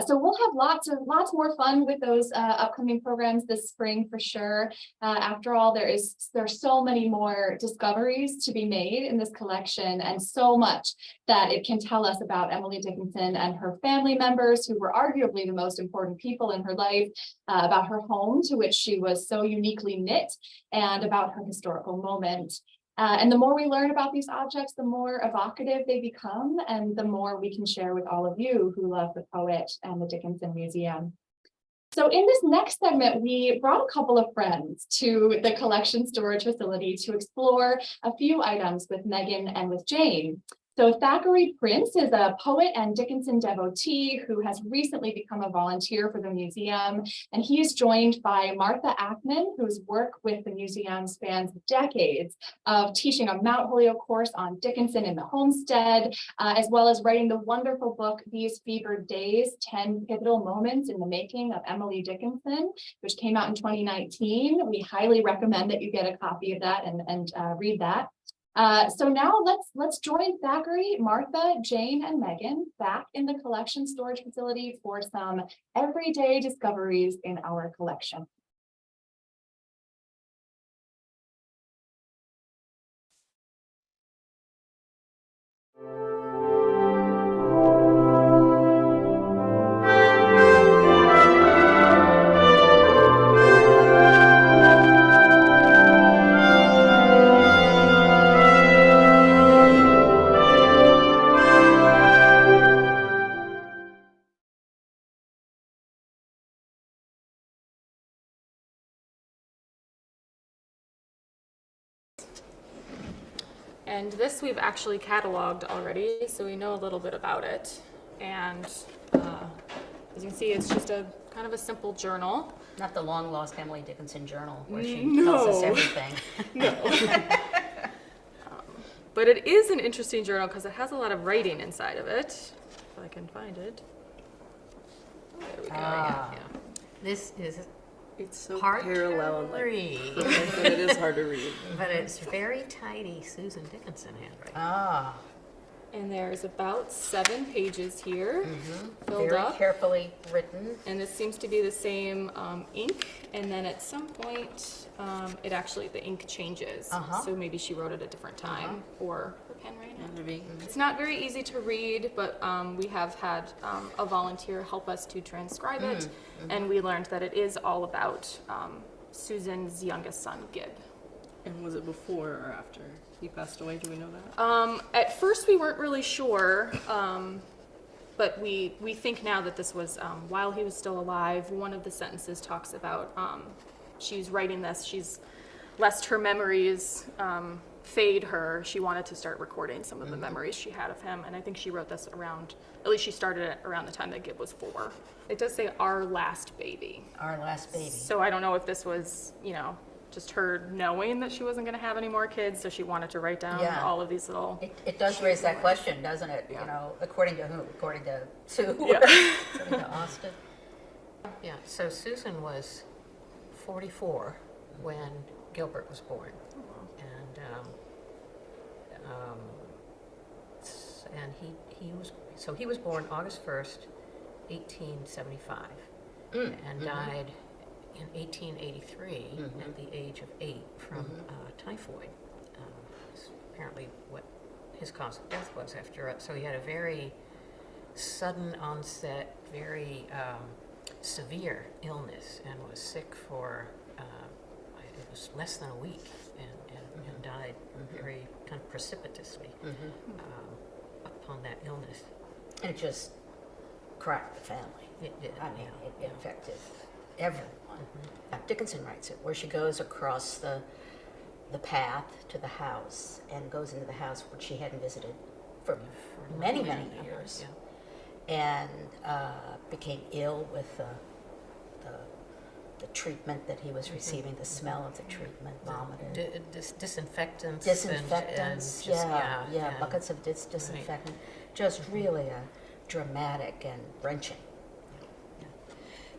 So we'll have lots more fun with those upcoming programs this spring for sure. After all, there's so many more discoveries to be made in this collection, and so much that it can tell us about Emily Dickinson and her family members, who were arguably the most important people in her life, about her home to which she was so uniquely knit, and about her historical moment. And the more we learn about these objects, the more evocative they become, and the more we can share with all of you who love the poet and the Dickinson Museum. So in this next segment, we brought a couple of friends to the collection storage facility to explore a few items with Megan and with Jane. So Thackeray Prince is a poet and Dickinson devotee who has recently become a volunteer for the museum, and he is joined by Martha Ackman, whose work with the museum spans decades of teaching a Mount Holyoke course on Dickinson in the homestead, as well as writing the wonderful book, These Fevered Days, 10 Pivotal Moments in the Making of Emily Dickinson, which came out in 2019. We highly recommend that you get a copy of that and read that. So now let's join Thackeray, Martha, Jane, and Megan back in the collection storage facility for some everyday discoveries in our collection. And this we've actually cataloged already, so we know a little bit about it. And as you can see, it's just a kind of a simple journal. Not the long lost Emily Dickinson journal where she tells us everything. No. But it is an interesting journal because it has a lot of writing inside of it. If I can find it. There we go. Yeah. This is It's so hard parallel to and like read, but it is hard to read. but it's very tidy Susan Dickinson handwriting. And there's about 7 pages here filled Very up. carefully written. And this seems to be the same ink, and then at some point, the ink changes. So maybe she wrote at a different time, or her handwriting. It's not very easy to read, but we have had a volunteer help us to transcribe it, and we learned that it is all about Susan's youngest son, Gib. And was it before or after he passed away? Do we know that? At first, we weren't really sure, but we think now that this was while he was still alive. One of the sentences talks about she's writing this. She's lest her memories fade her. She wanted to start recording some of the memories she had of him, and I think she wrote this around. At least she started it around the time that Gib was 4. It does say "our last baby." Our last baby. So I don't know if this was, just her knowing that she wasn't going to have any more kids, so she wanted to write down Yeah. all of these little. It does raise that question, doesn't it? Yeah. You know, according to who? According to Sue? Yeah. According to Austin? Yeah, so Susan was 44 when Gilbert was born. And he was born August 1st, 1875, and died in 1883 at the age of 8 from typhoid. That's apparently what his cause of death was after it. So he had a very sudden onset, very severe illness, and was sick for it was less than a week, and died very kind of precipitously upon that illness. And it just cracked the family. It did. I mean, it affected everyone. Dickinson writes it, where she goes across the path to the house and goes into the house which she hadn't visited for many years, and became ill with the treatment that he was receiving, the smell of the treatment, vomited. Disinfectants. Disinfectants, and just, buckets of disinfectant. Just really a dramatic and wrenching.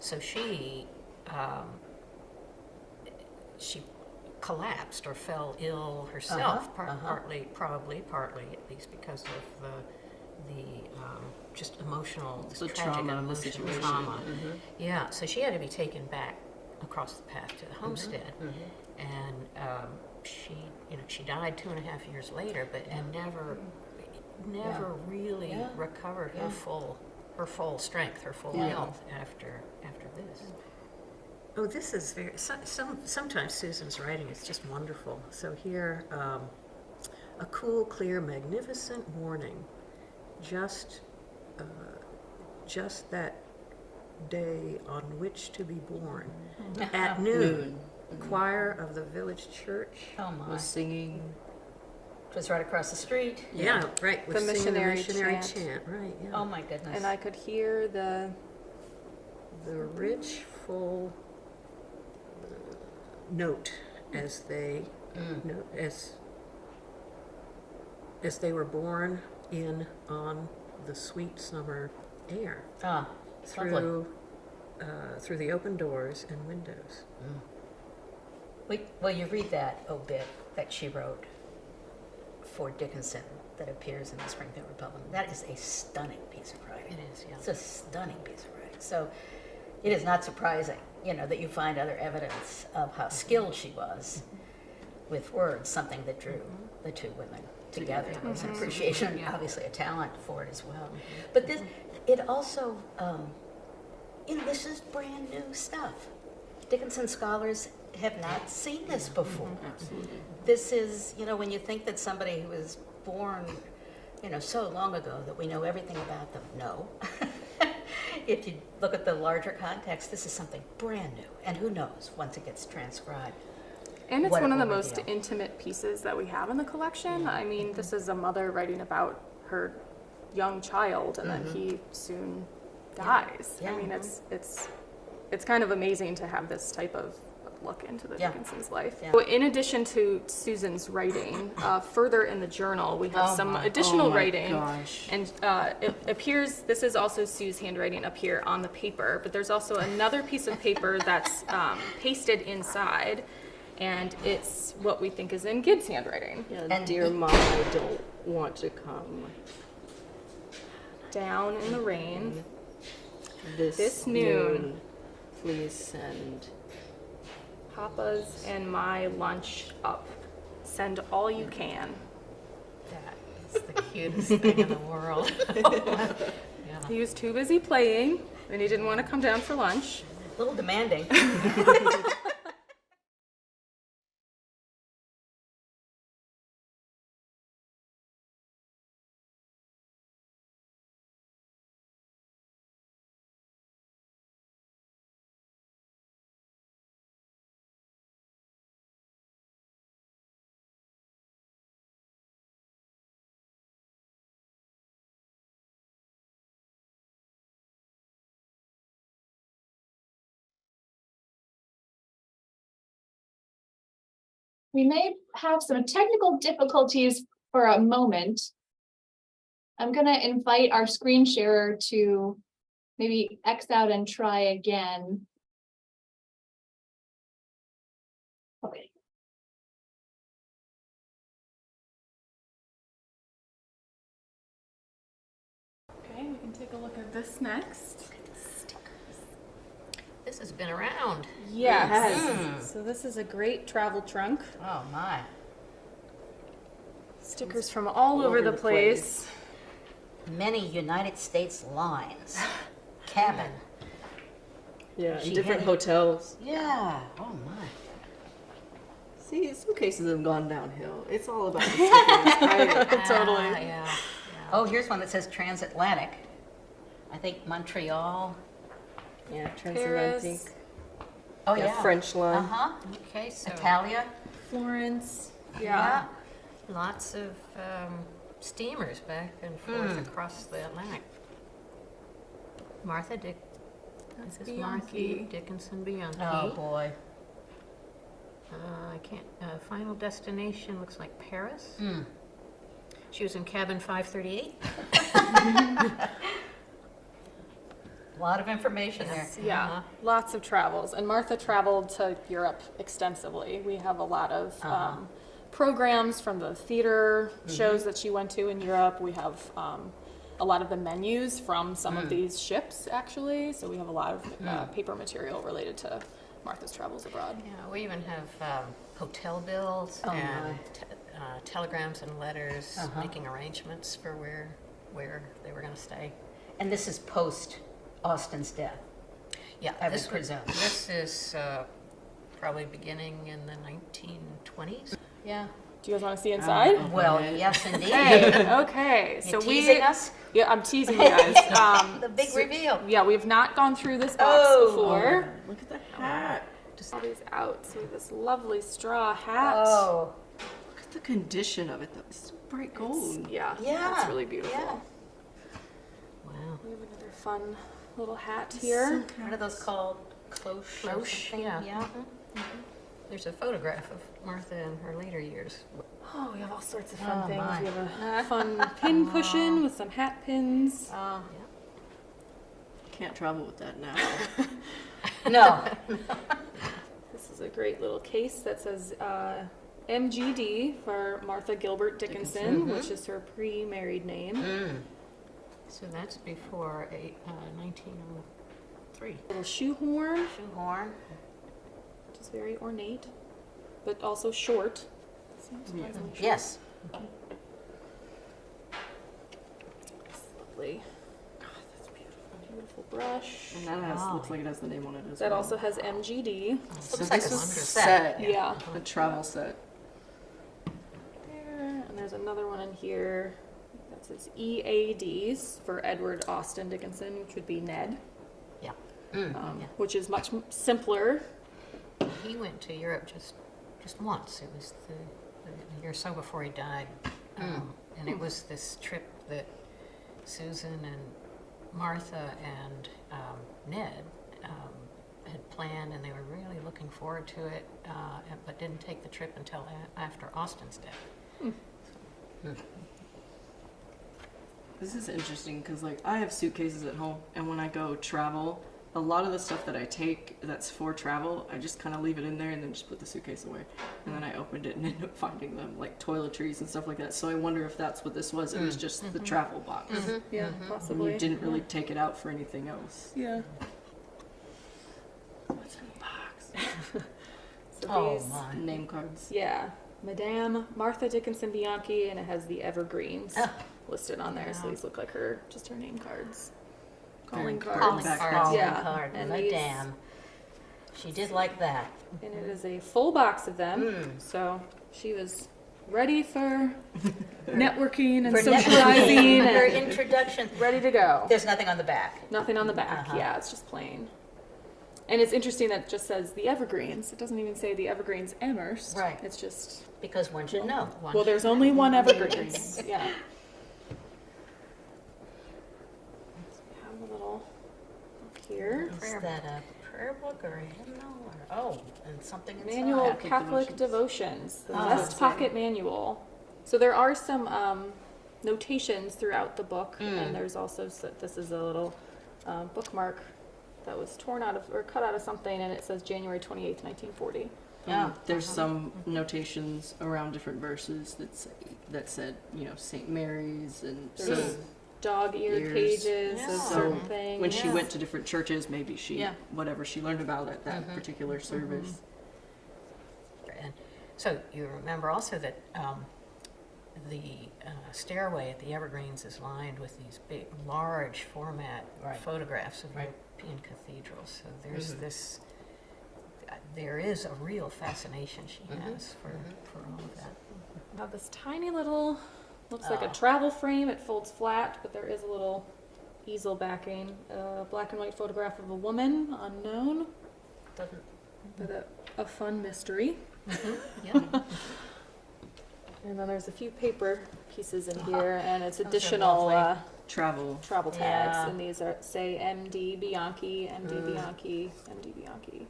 So she collapsed or fell ill herself, partly at least because of the just emotional, The tragic trauma of the emotional situation. trauma. Yeah, so she had to be taken back across the path to the homestead, and she died 2.5 years later, and never really recovered her full strength, her full health after this. Oh, this is very. Sometimes Susan's writing is just wonderful. So here, a cool, clear, magnificent morning, just that day on which to be born. At noon, choir of the village church Oh my. Was singing. It was right across the street. Yeah, right. The missionary chant. Right. Yeah. Oh my goodness. And I could hear the rich, full note as they as they were born in on the sweet summer air it's lovely. through the open doors and windows. Well, you read that obit that she wrote for Dickinson that appears in the Springfield Republican. That is a stunning piece of writing. It is, yeah. It's a stunning piece of writing. So it is not surprising, that you find other evidence of how skilled she was with words, something that drew the two women together. There was an appreciation, obviously a talent for it as well. But it also, this is brand new stuff. Dickinson scholars have not seen this before. Absolutely. This is, when you think that somebody who was born, so long ago that we know everything about them, no. If you look at the larger context, this is something brand new. And who knows, once it gets transcribed. And it's what one it of the will most reveal. intimate pieces that we have in the collection. I mean, this is a mother writing about her young child, and then he soon dies. Yeah. I mean, it's kind of amazing to have this type of look into the Dickinson's life. Yeah. So in addition to Susan's writing, further in the journal, we have some additional writing. Gosh. And it appears, this is also Sue's handwriting up here on the paper, but there's also another piece of paper that's pasted inside, and it's what we think is in Gib's handwriting. Yeah, And- dear Mom, I don't want to come Down in the rain. this noon. Please send. Papa's and my lunch up. Send all you can. cutest thing in the world. Yeah. He was too busy playing, and he didn't want to come down for lunch. A little demanding. We may have some technical difficulties for a moment. I'm going to invite our screen sharer to maybe X out and try again. Okay. Okay, we can take a look at this next. This has been around. Yes. So this is a great travel trunk. Oh, my. Stickers from all over the place. Many United States lines. Cabin. Yeah, She in different had- hotels. Yeah. Oh, my. See, suitcases have gone downhill. It's all about the stickers, right? Totally. Yeah. Oh, here's one that says transatlantic. I think Montreal. Yeah, transatlantic. Paris. Oh, Yeah, yeah. French line. Uh-huh. Okay, so Italia. Florence. Yeah. lots of steamers back and forth across the Atlantic. Martha Dick. That's This is Martha Bianchi. Dickinson Bianchi. Oh, boy. I can't. Final destination looks like Paris. Mm. She was in cabin 538. A lot of information there. Yeah, lots of travels. And Martha traveled to Europe extensively. We have a lot of programs from the theater shows that she went to in Europe. We have a lot of the menus from some of these ships, actually. So we have a lot of paper material related to Martha's travels abroad. Yeah, we even have hotel bills Oh, and telegrams and letters making arrangements for where they were going to stay. And this is post Austin's death. Yeah, I would this presume. This is probably beginning in the 1920s. Yeah. Do you guys want to see inside? Well, yes, indeed. Okay, so You're teasing us? Yeah, I'm teasing you guys. The big reveal. Yeah, we've not gone through this box before. Look at the hat. Just all these out. So we have this lovely straw hat. Oh, Look at the condition of it, though. It's bright gold. Yeah, yeah. it's really beautiful. Yeah. Wow. We have another fun little hat here. What are those called? Cloche? or Cloche, something? yeah. There's a photograph of Martha in her later years. Oh, we have all sorts of fun Oh, things. my. We have a fun pin cushion with some hat pins. Can't travel with that now. No. This is a great little case that says MGD for Martha Gilbert Dickinson, which is her pre-married name. So that's before 1903. Little shoehorn, Shoehorn. which is very ornate, but also short. Seems surprisingly short. Yes. Lovely. Beautiful brush. And that looks like it has the name on it as That well. also has MGD. So Looks like this a is set. Yeah. A travel set. There, and there's another one in here that says EADs for Edward Austin Dickinson, which would be Ned, Yeah. which is much simpler. He went to Europe just once. It was the year or so before he died. And it was this trip that Susan and Martha and Ned had planned, and they were really looking forward to it, but didn't take the trip until after Austin's death. This is interesting because, like, I have suitcases at home, and when I go travel, a lot of the stuff that I take that's for travel, I just kind of leave it in there and then just put the suitcase away. And then I opened it and ended up finding them, like toiletries and stuff like that. So I wonder if that's what this was. It was just the travel box. Yeah, And possibly. you didn't really take it out for anything else. Yeah. What's in the box? So Oh, these, my. Name cards. yeah, Madame Martha Dickinson Bianchi, and it has the evergreens. listed on there. So Yeah. these look like her name cards, calling Very cards. Back Calling Yeah. card, And and these- damn. She did like that. And it is a full box of them. So she was ready for networking and For socializing networking, her and introduction. ready to go. There's nothing on the back. Nothing on the back. Uh-huh. Yeah, it's just plain. And it's interesting that it just says the Evergreens. It doesn't even say the Evergreens Amherst. Right. It's just, Because one should know. well, there's only one Evergreens. Yeah. Have a little up here. Is that a prayer book or a hymnal or, oh, and something inside? Manual of Catholic Catholic Devotions. Devotions, the Oh. Vest Pocket Manual. So there are some notations throughout the book, and there's also, this is a little bookmark that was torn out of, or cut out of something, and it says January 28th, 1940. Yeah. There's some notations around different verses that said, St. Mary's, and There's so dog-eared ears. pages Yeah. of So certain things. when she Yeah. went to different churches, maybe Yeah. whatever she learned about at that particular service. And so you remember also that the stairway at the Evergreens is lined with these big, large format photographs of European cathedrals. So there's this, there is a real fascination she has for all of that. I have this tiny little, looks like a Oh. travel frame. It folds flat, but there is a little easel backing. A black and white photograph of a woman, unknown, Doesn't, but a fun mystery. yeah. And then there's a few paper pieces in here, and it's Those are additional lovely. Travel. travel tags. Yeah. And these are, say, MD Bianchi, MD Bianchi, MD Bianchi.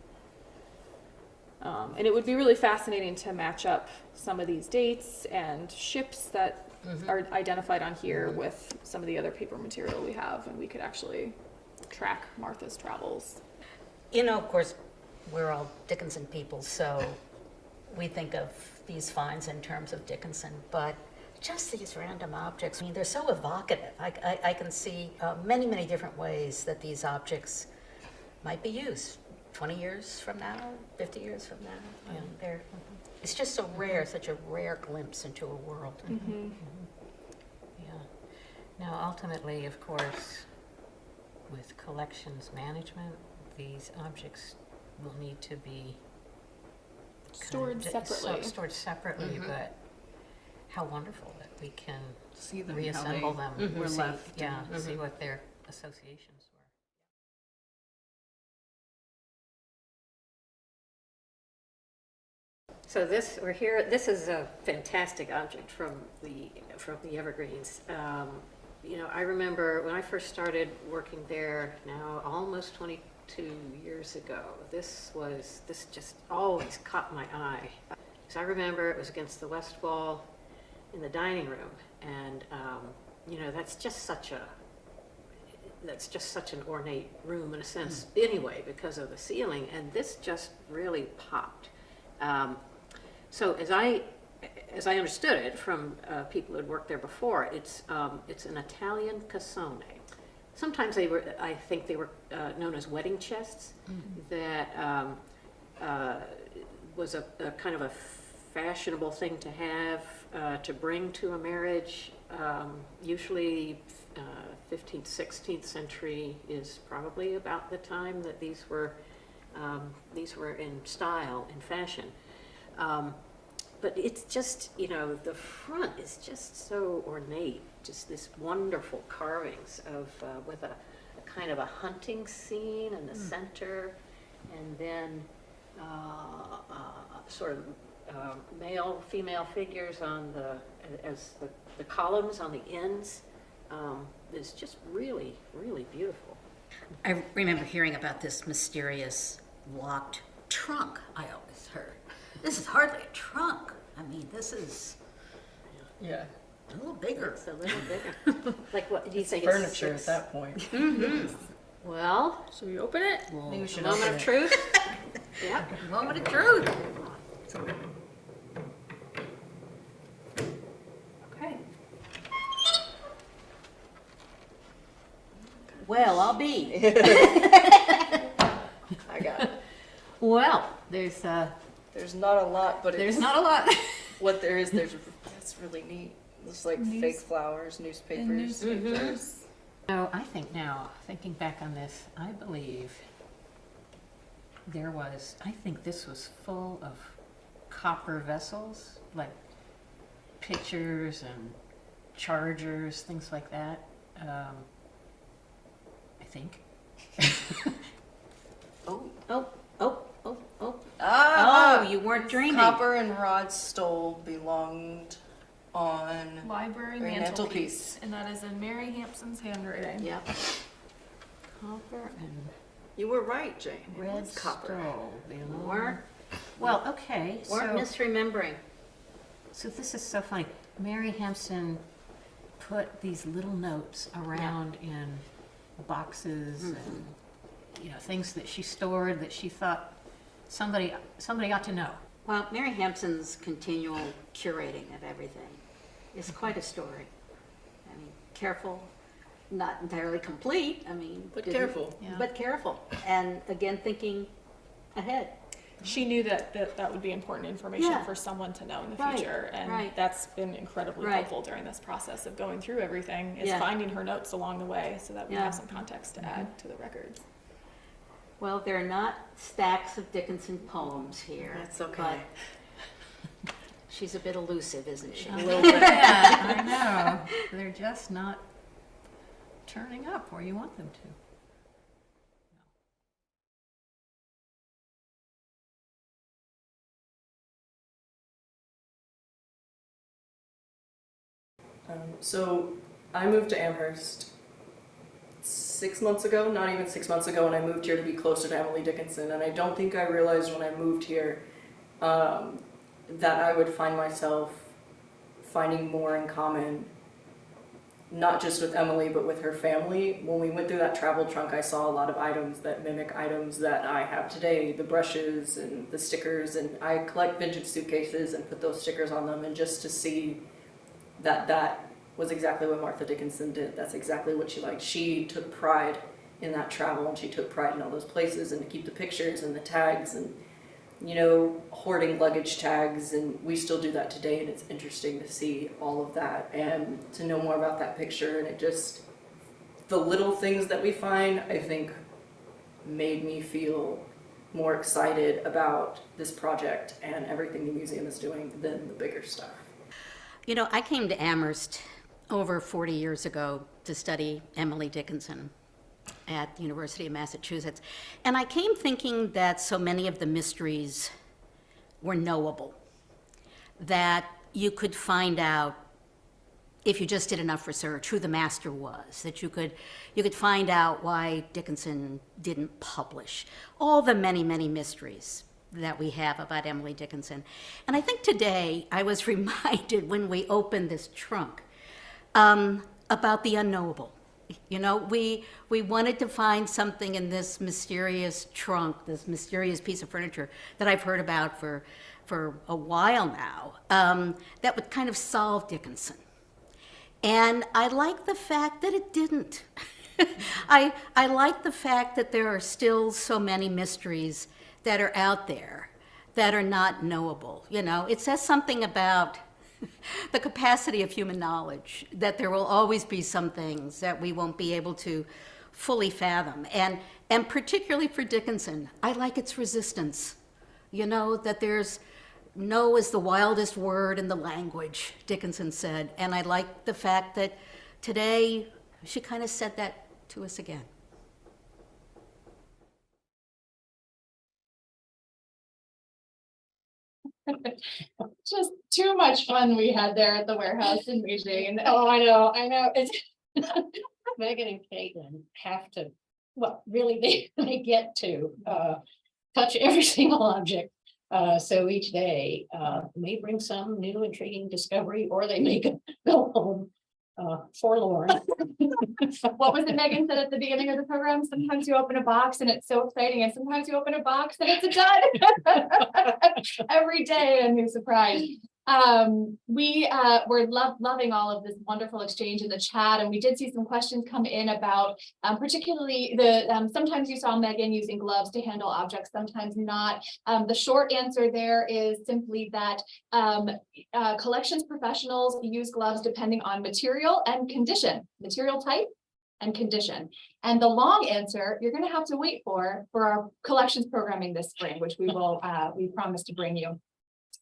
And it would be really fascinating to match up some of these dates and ships that are identified on here with some of the other paper material we have, and we could actually track Martha's travels. Of course, we're all Dickinson people, so we think of these finds in terms of Dickinson, but just these random objects, I mean, they're so evocative. I can see many, many different ways that these objects might be used 20 years from now, 50 years from now. And it's just so rare, such a rare glimpse into a world. Yeah. Now, ultimately, of course, with collections management, these objects will need to be Stored separately. Stored separately, but how wonderful that we can See them reassemble how them. they were See- left. Yeah, see what their associations were. So we're here, this is a fantastic object from the Evergreens. I remember when I first started working there now almost 22 years ago, this just always caught my eye. So I remember it was against the west wall in the dining room, and that's just such an ornate room in a sense anyway, because of the ceiling, and this just really popped. So as I understood it from people who had worked there before, it's an Italian cassone. Sometimes I think they were known as wedding chests. That was a kind of a fashionable thing to have to bring to a marriage. Usually 15th, 16th century is probably about the time that these were in style, in fashion. But it's just, the front is just so ornate, just this wonderful carvings of, with a kind of a hunting scene in the center, and then sort of male, female figures on the columns on the ends. Is just really, really beautiful. I remember hearing about this mysterious locked trunk, I always heard. This is hardly a trunk. I mean, this is Yeah. a little bigger. It's a little bigger. Like what, do you think it's Furniture at 6? that point. Well, Should we open it? Maybe we should moment open of it. truth. Yeah. Moment of truth. Okay. Well, I'll be. I got it. Well, there's There's not a lot, but there's it's, not a lot. what there is, that's really neat. It's like fake flowers, newspapers. In newspapers. No, I think now, thinking back on this, I believe I think this was full of copper vessels, like pitchers and chargers, things like that. I think. Oh, you weren't dreaming. Copper and rod stole belonged on Library Very mantelpiece, mantelpiece. and that is in Mary Hampson's handwriting. Yep. Copper and You were right, Jane. It red was copper. stole belong. Weren't Well, okay, weren't so, misremembering. so this is so funny. Mary Hampson put these little notes around in boxes and, you know, things that she stored that she thought somebody ought to know. Well, Mary Hampson's continual curating of everything is quite a story. I mean, careful, not entirely complete. I mean, But didn't- careful. Yeah. But careful, and again thinking ahead. She knew that would be important information Yeah. for someone to know in the Right, future, and right. that's been incredibly Right. helpful during this process of going through everything. Is Yeah. finding her notes along the way so that we Yeah. have some context to add to the records. Well, there are not stacks of Dickinson poems here. That's okay. But she's a bit elusive, isn't she? Yeah, I know. They're just not turning up where you want them to. So I moved to Amherst 6 months ago, not even 6 months ago, and I moved here to be closer to Emily Dickinson. And I don't think I realized when I moved here that I would find myself finding more in common, not just with Emily, but with her family. When we went through that travel trunk, I saw a lot of items that mimic items that I have today, the brushes and the stickers, and I collect vintage suitcases and put those stickers on them, and just to see that was exactly what Martha Dickinson did. That's exactly what she liked. She took pride in that travel, and she took pride in all those places, and to keep the pictures and the tags and, you know, hoarding luggage tags, and we still do that today, and it's interesting to see all of that and to know more about that picture. And it just, the little things that we find, I think, made me feel more excited about this project and everything the museum is doing than the bigger stuff. You know, I came to Amherst over 40 years ago to study Emily Dickinson at the University of Massachusetts. And I came thinking that so many of the mysteries were knowable, that you could find out if you just did enough research who the master was, that you could find out why Dickinson didn't publish, all the many, many mysteries that we have about Emily Dickinson. And I think today I was reminded when we opened this trunk about the unknowable. You know, we wanted to find something in this mysterious trunk, this mysterious piece of furniture that I've heard about for a while now, that would kind of solve Dickinson. And I like the fact that it didn't. I like the fact that there are still so many mysteries that are out there that are not knowable. You know, it says something about the capacity of human knowledge, that there will always be some things that we won't be able to fully fathom. And particularly for Dickinson, I like its resistance. You know, that there's no is the wildest word in the language, Dickinson said. And I like the fact that today she kind of said that to us again. Just too much fun we had there at the warehouse in Beijing. Oh, I know. It's Megan and Caitlin have to, well, really, they get to touch every single object. So each day may bring some new intriguing discovery, or they may go home forlorn. What was it Megan said at the beginning of the program? Sometimes you open a box and it's so exciting, and sometimes you open a box and it's a dud. Every day a new surprise. We're loving all of this wonderful exchange in the chat, and we did see some questions come in about particularly sometimes you saw Megan using gloves to handle objects, sometimes not. The short answer there is simply that collections professionals use gloves depending on material and condition, material type and condition. And the long answer you're going to have to wait for our collections programming this spring, which we promise to bring you.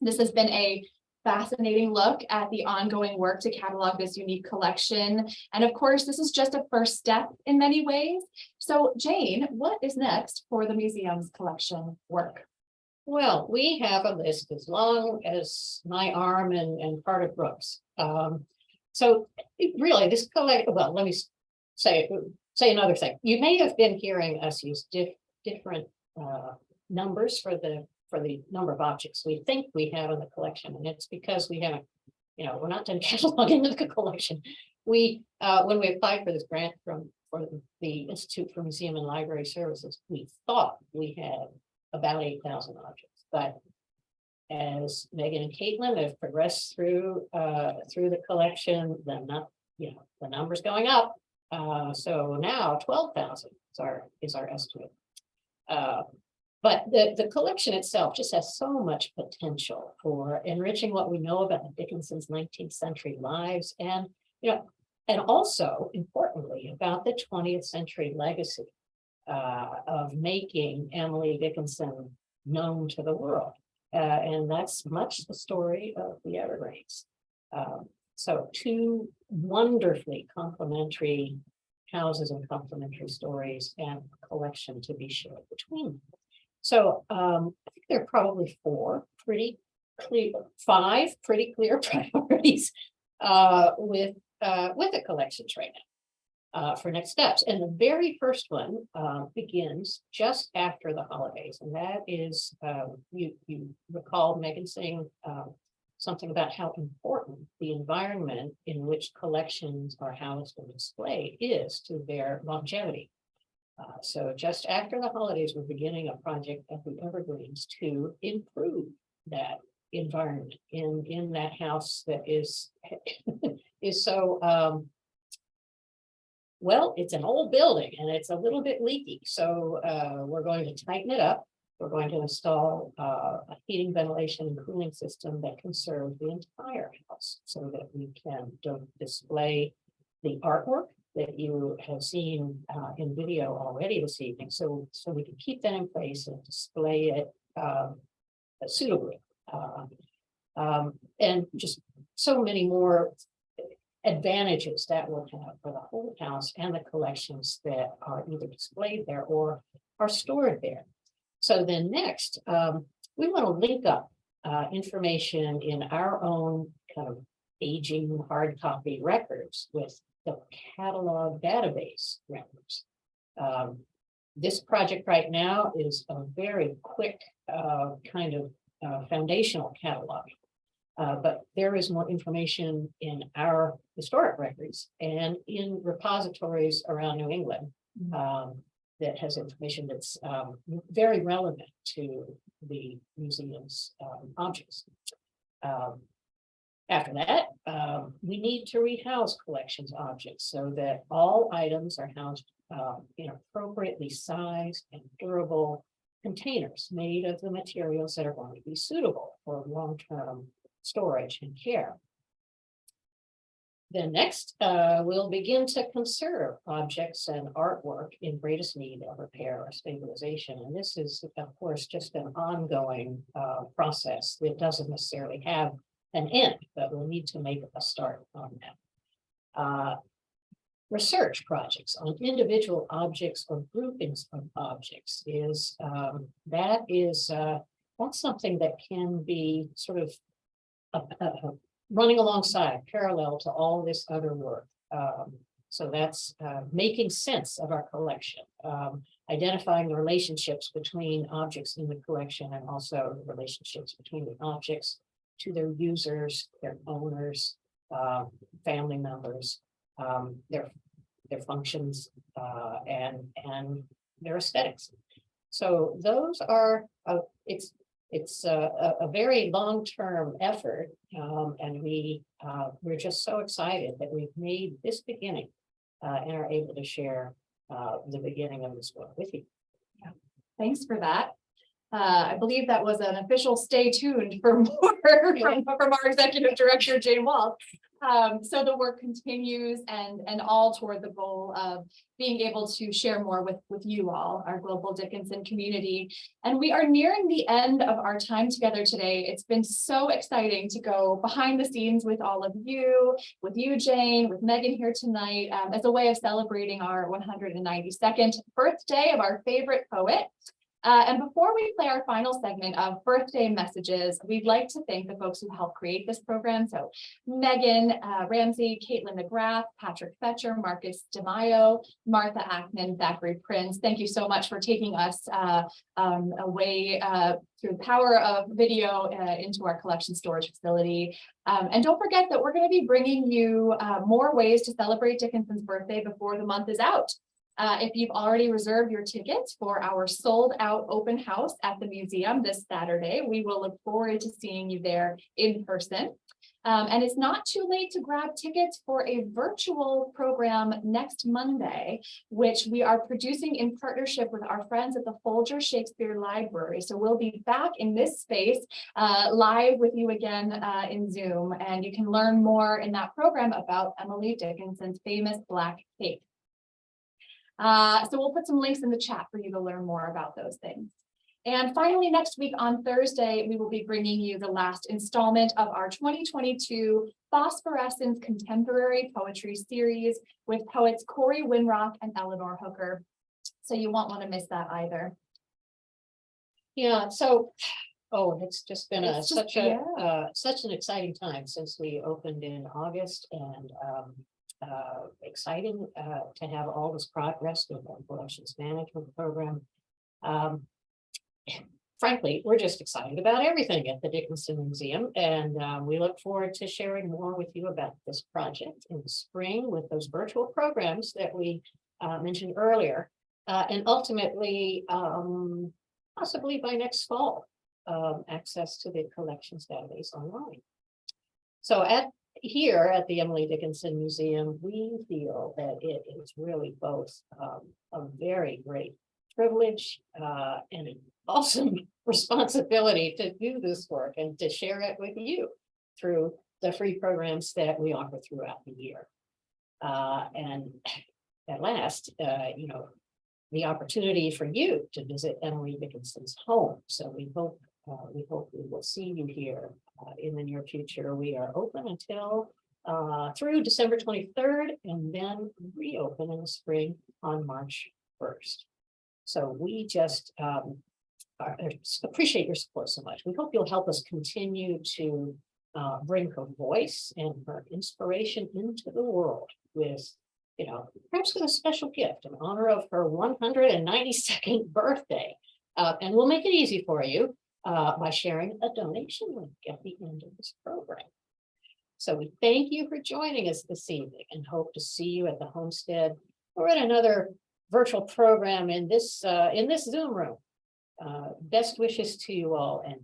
This has been a fascinating look at the ongoing work to catalog this unique collection. And of course, this is just a first step in many ways. So Jane, what is next for the museum's collection work? Well, we have a list as long as my arm and part of Brooks. So really this well, let me say another thing. You may have been hearing us use different numbers for the number of objects we think we have in the collection, and it's because we haven't, we're not done cataloging the collection. We when we applied for this grant for the Institute for Museum and Library Services, we thought we had about 8,000 objects, but as Megan and Caitlin have progressed through the collection, the number's going up. So now 12,000 is our estimate. But the collection itself just has so much potential for enriching what we know about the Dickinson's 19th century lives, and and also importantly about the 20th century legacy of making Emily Dickinson known to the world. And that's much the story of the Evergreens. So two wonderfully complementary houses and complementary stories, and a collection to be shared between them. So I think there are probably five pretty clear priorities with the collections right now for next steps. And the very first one begins just after the holidays, and that is you recall Megan saying something about how important the environment in which collections are housed and displayed is to their longevity. So just after the holidays, we're beginning a project at the Evergreens to improve that environment in that house that is so well, it's an old building and it's a little bit leaky. So we're going to tighten it up. We're going to install a heating, ventilation, and cooling system that can serve the entire house, so that we can display the artwork that you have seen in video already this evening. So we can keep that in place and display it suitably. And just so many more advantages that will have for the whole house and the collections that are either displayed there or are stored there. So then next, we want to link up information in our own kind of aging hard copy records with the catalog database records. This project right now is a very quick kind of foundational catalog. But there is more information in our historic records and in repositories around New England that has information that's very relevant to the museum's objects. After that, we need to rehouse collections objects so that all items are housed in appropriately sized and durable containers made of the materials that are going to be suitable for long-term storage and care. Then next, we'll begin to conserve objects and artwork in greatest need of repair or stabilization. And this is, of course, just an ongoing process that doesn't necessarily have an end, but we'll need to make a start on that. Research projects on individual objects or groupings of objects is that's something that can be sort of running alongside, parallel to all this other work. So that's making sense of our collection, identifying the relationships between objects in the collection, and also the relationships between the objects to their users, their owners, family members, their functions, and their aesthetics. So those are it's It's a very long-term effort, and we're just so excited that we've made this beginning and are able to share the beginning of this work with you. Thanks for that. I believe that was an official stay tuned for more from our executive director, Jane Walt. So the work continues and all toward the goal of being able to share more with you all, our global Dickinson community. And we are nearing the end of our time together today. It's been so exciting to go behind the scenes with all of you, Jane, with Megan here tonight, as a way of celebrating our 192nd birthday of our favorite poet. And before we play our final segment of birthday messages, we'd like to thank the folks who helped create this program. So Megan Ramsey, Caitlin McGrath, Patrick Fetcher, Marcus DeMaio, Martha Ackman, Thackeray Prince. Thank you so much for taking us away through the power of video into our collection storage facility. And don't forget that we're going to be bringing you more ways to celebrate Dickinson's birthday before the month is out. If you've already reserved your tickets for our sold out open house at the museum this Saturday, we will look forward to seeing you there in person. And it's not too late to grab tickets for a virtual program next Monday, which we are producing in partnership with our friends at the Folger Shakespeare Library. So we'll be back in this space live with you again in Zoom, and you can learn more in that program about Emily Dickinson's famous Black Cape. So we'll put some links in the chat for you to learn more about those things. And finally, next week on Thursday, we will be bringing you the last installment of our 2022 Phosphorescence Contemporary Poetry Series with poets Corey Winrock and Eleanor Hooker. So you won't want to miss that either. Yeah, so, it's just been such an exciting time since we opened in August, and exciting to have all this progress with our collections management program. Frankly, we're just excited about everything at the Dickinson Museum, and we look forward to sharing more with you about this project in the spring with those virtual programs that we mentioned earlier, and ultimately, possibly by next fall, access to the collections database online. So here at the Emily Dickinson Museum, we feel that it is really both a very great privilege and an awesome responsibility to do this work and to share it with you through the free programs that we offer throughout the year. And at last, the opportunity for you to visit Emily Dickinson's home. So we hope we will see you here in the near future. We are open until through December 23rd, and then reopen in the spring on March 1st. So we just appreciate your support so much. We hope you'll help us continue to bring her voice and her inspiration into the world with, perhaps with a special gift in honor of her 192nd birthday. And we'll make it easy for you by sharing a donation link at the end of this program. So we thank you for joining us this evening and hope to see you at the Homestead or at another virtual program in this Zoom room. Best wishes to you all, and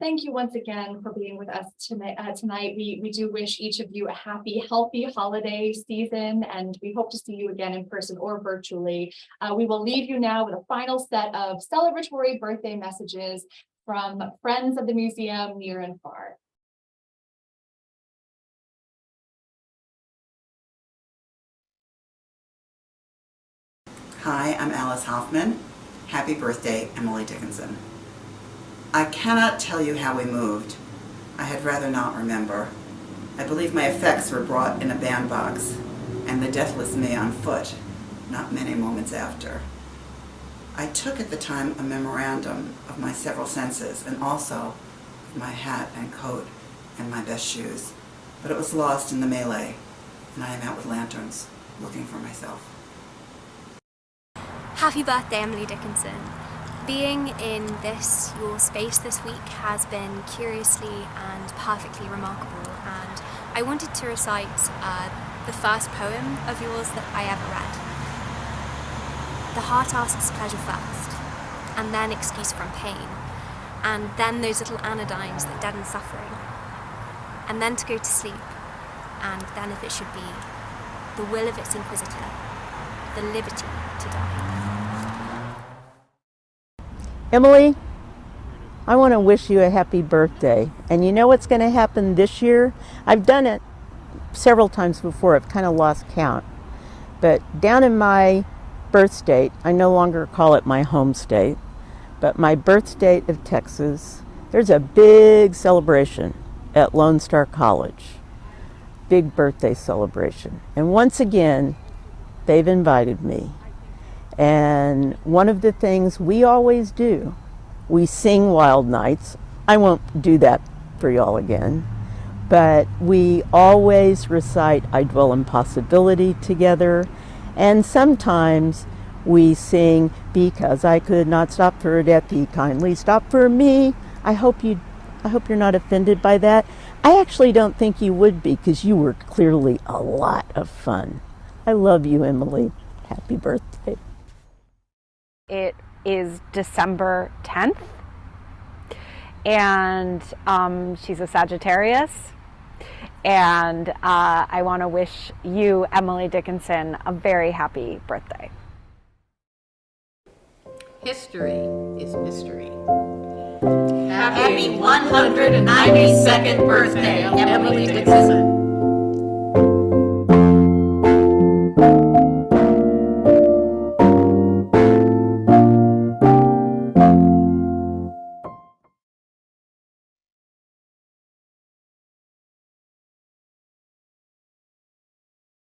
thank you once again for being with us tonight. We do wish each of you a happy, healthy holiday season, and we hope to see you again in person or virtually. We will leave you now with a final set of celebratory birthday messages from friends of the museum near and far. Hi, I'm Alice Hoffman. Happy birthday, Emily Dickinson. I cannot tell you how we moved. I had rather not remember. I believe my effects were brought in a bandbox, and the deathless me on foot, not many moments after. I took at the time a memorandum of my several senses, and also of my hat and coat and my best shoes, but it was lost in the melee, and I am out with lanterns, looking for myself. Happy birthday, Emily Dickinson. Being in your space this week has been curiously and perfectly remarkable, and I wanted to recite the first poem of yours that I ever read. The heart asks pleasure first, and then excuse from pain. and then those little anodynes that deaden suffering, and then to go to sleep, and then, if it should be, the will of its inquisitor, the liberty to die. Emily, I want to wish you a happy birthday. And you know what's going to happen this year? I've done it several times before. I've kind of lost count. But down in my birth state, I no longer call it my home state, but my birth state of Texas, there's a big celebration at Lone Star College. Big birthday celebration. And once again, they've invited me. And one of the things we always do, we sing Wild Nights. I won't do that for y'all again, but we always recite I Dwell in Possibility together, and sometimes we sing Because I Could Not Stop for Death, He Kindly Stopped for Me. I hope you're not offended by that. I actually don't think you would be, because you were clearly a lot of fun. I love you, Emily. Happy birthday. It is December 10th, and she's a Sagittarius, and I want to wish you, Emily Dickinson, a very happy birthday. History is mystery. Happy 192nd birthday, Emily Dickinson.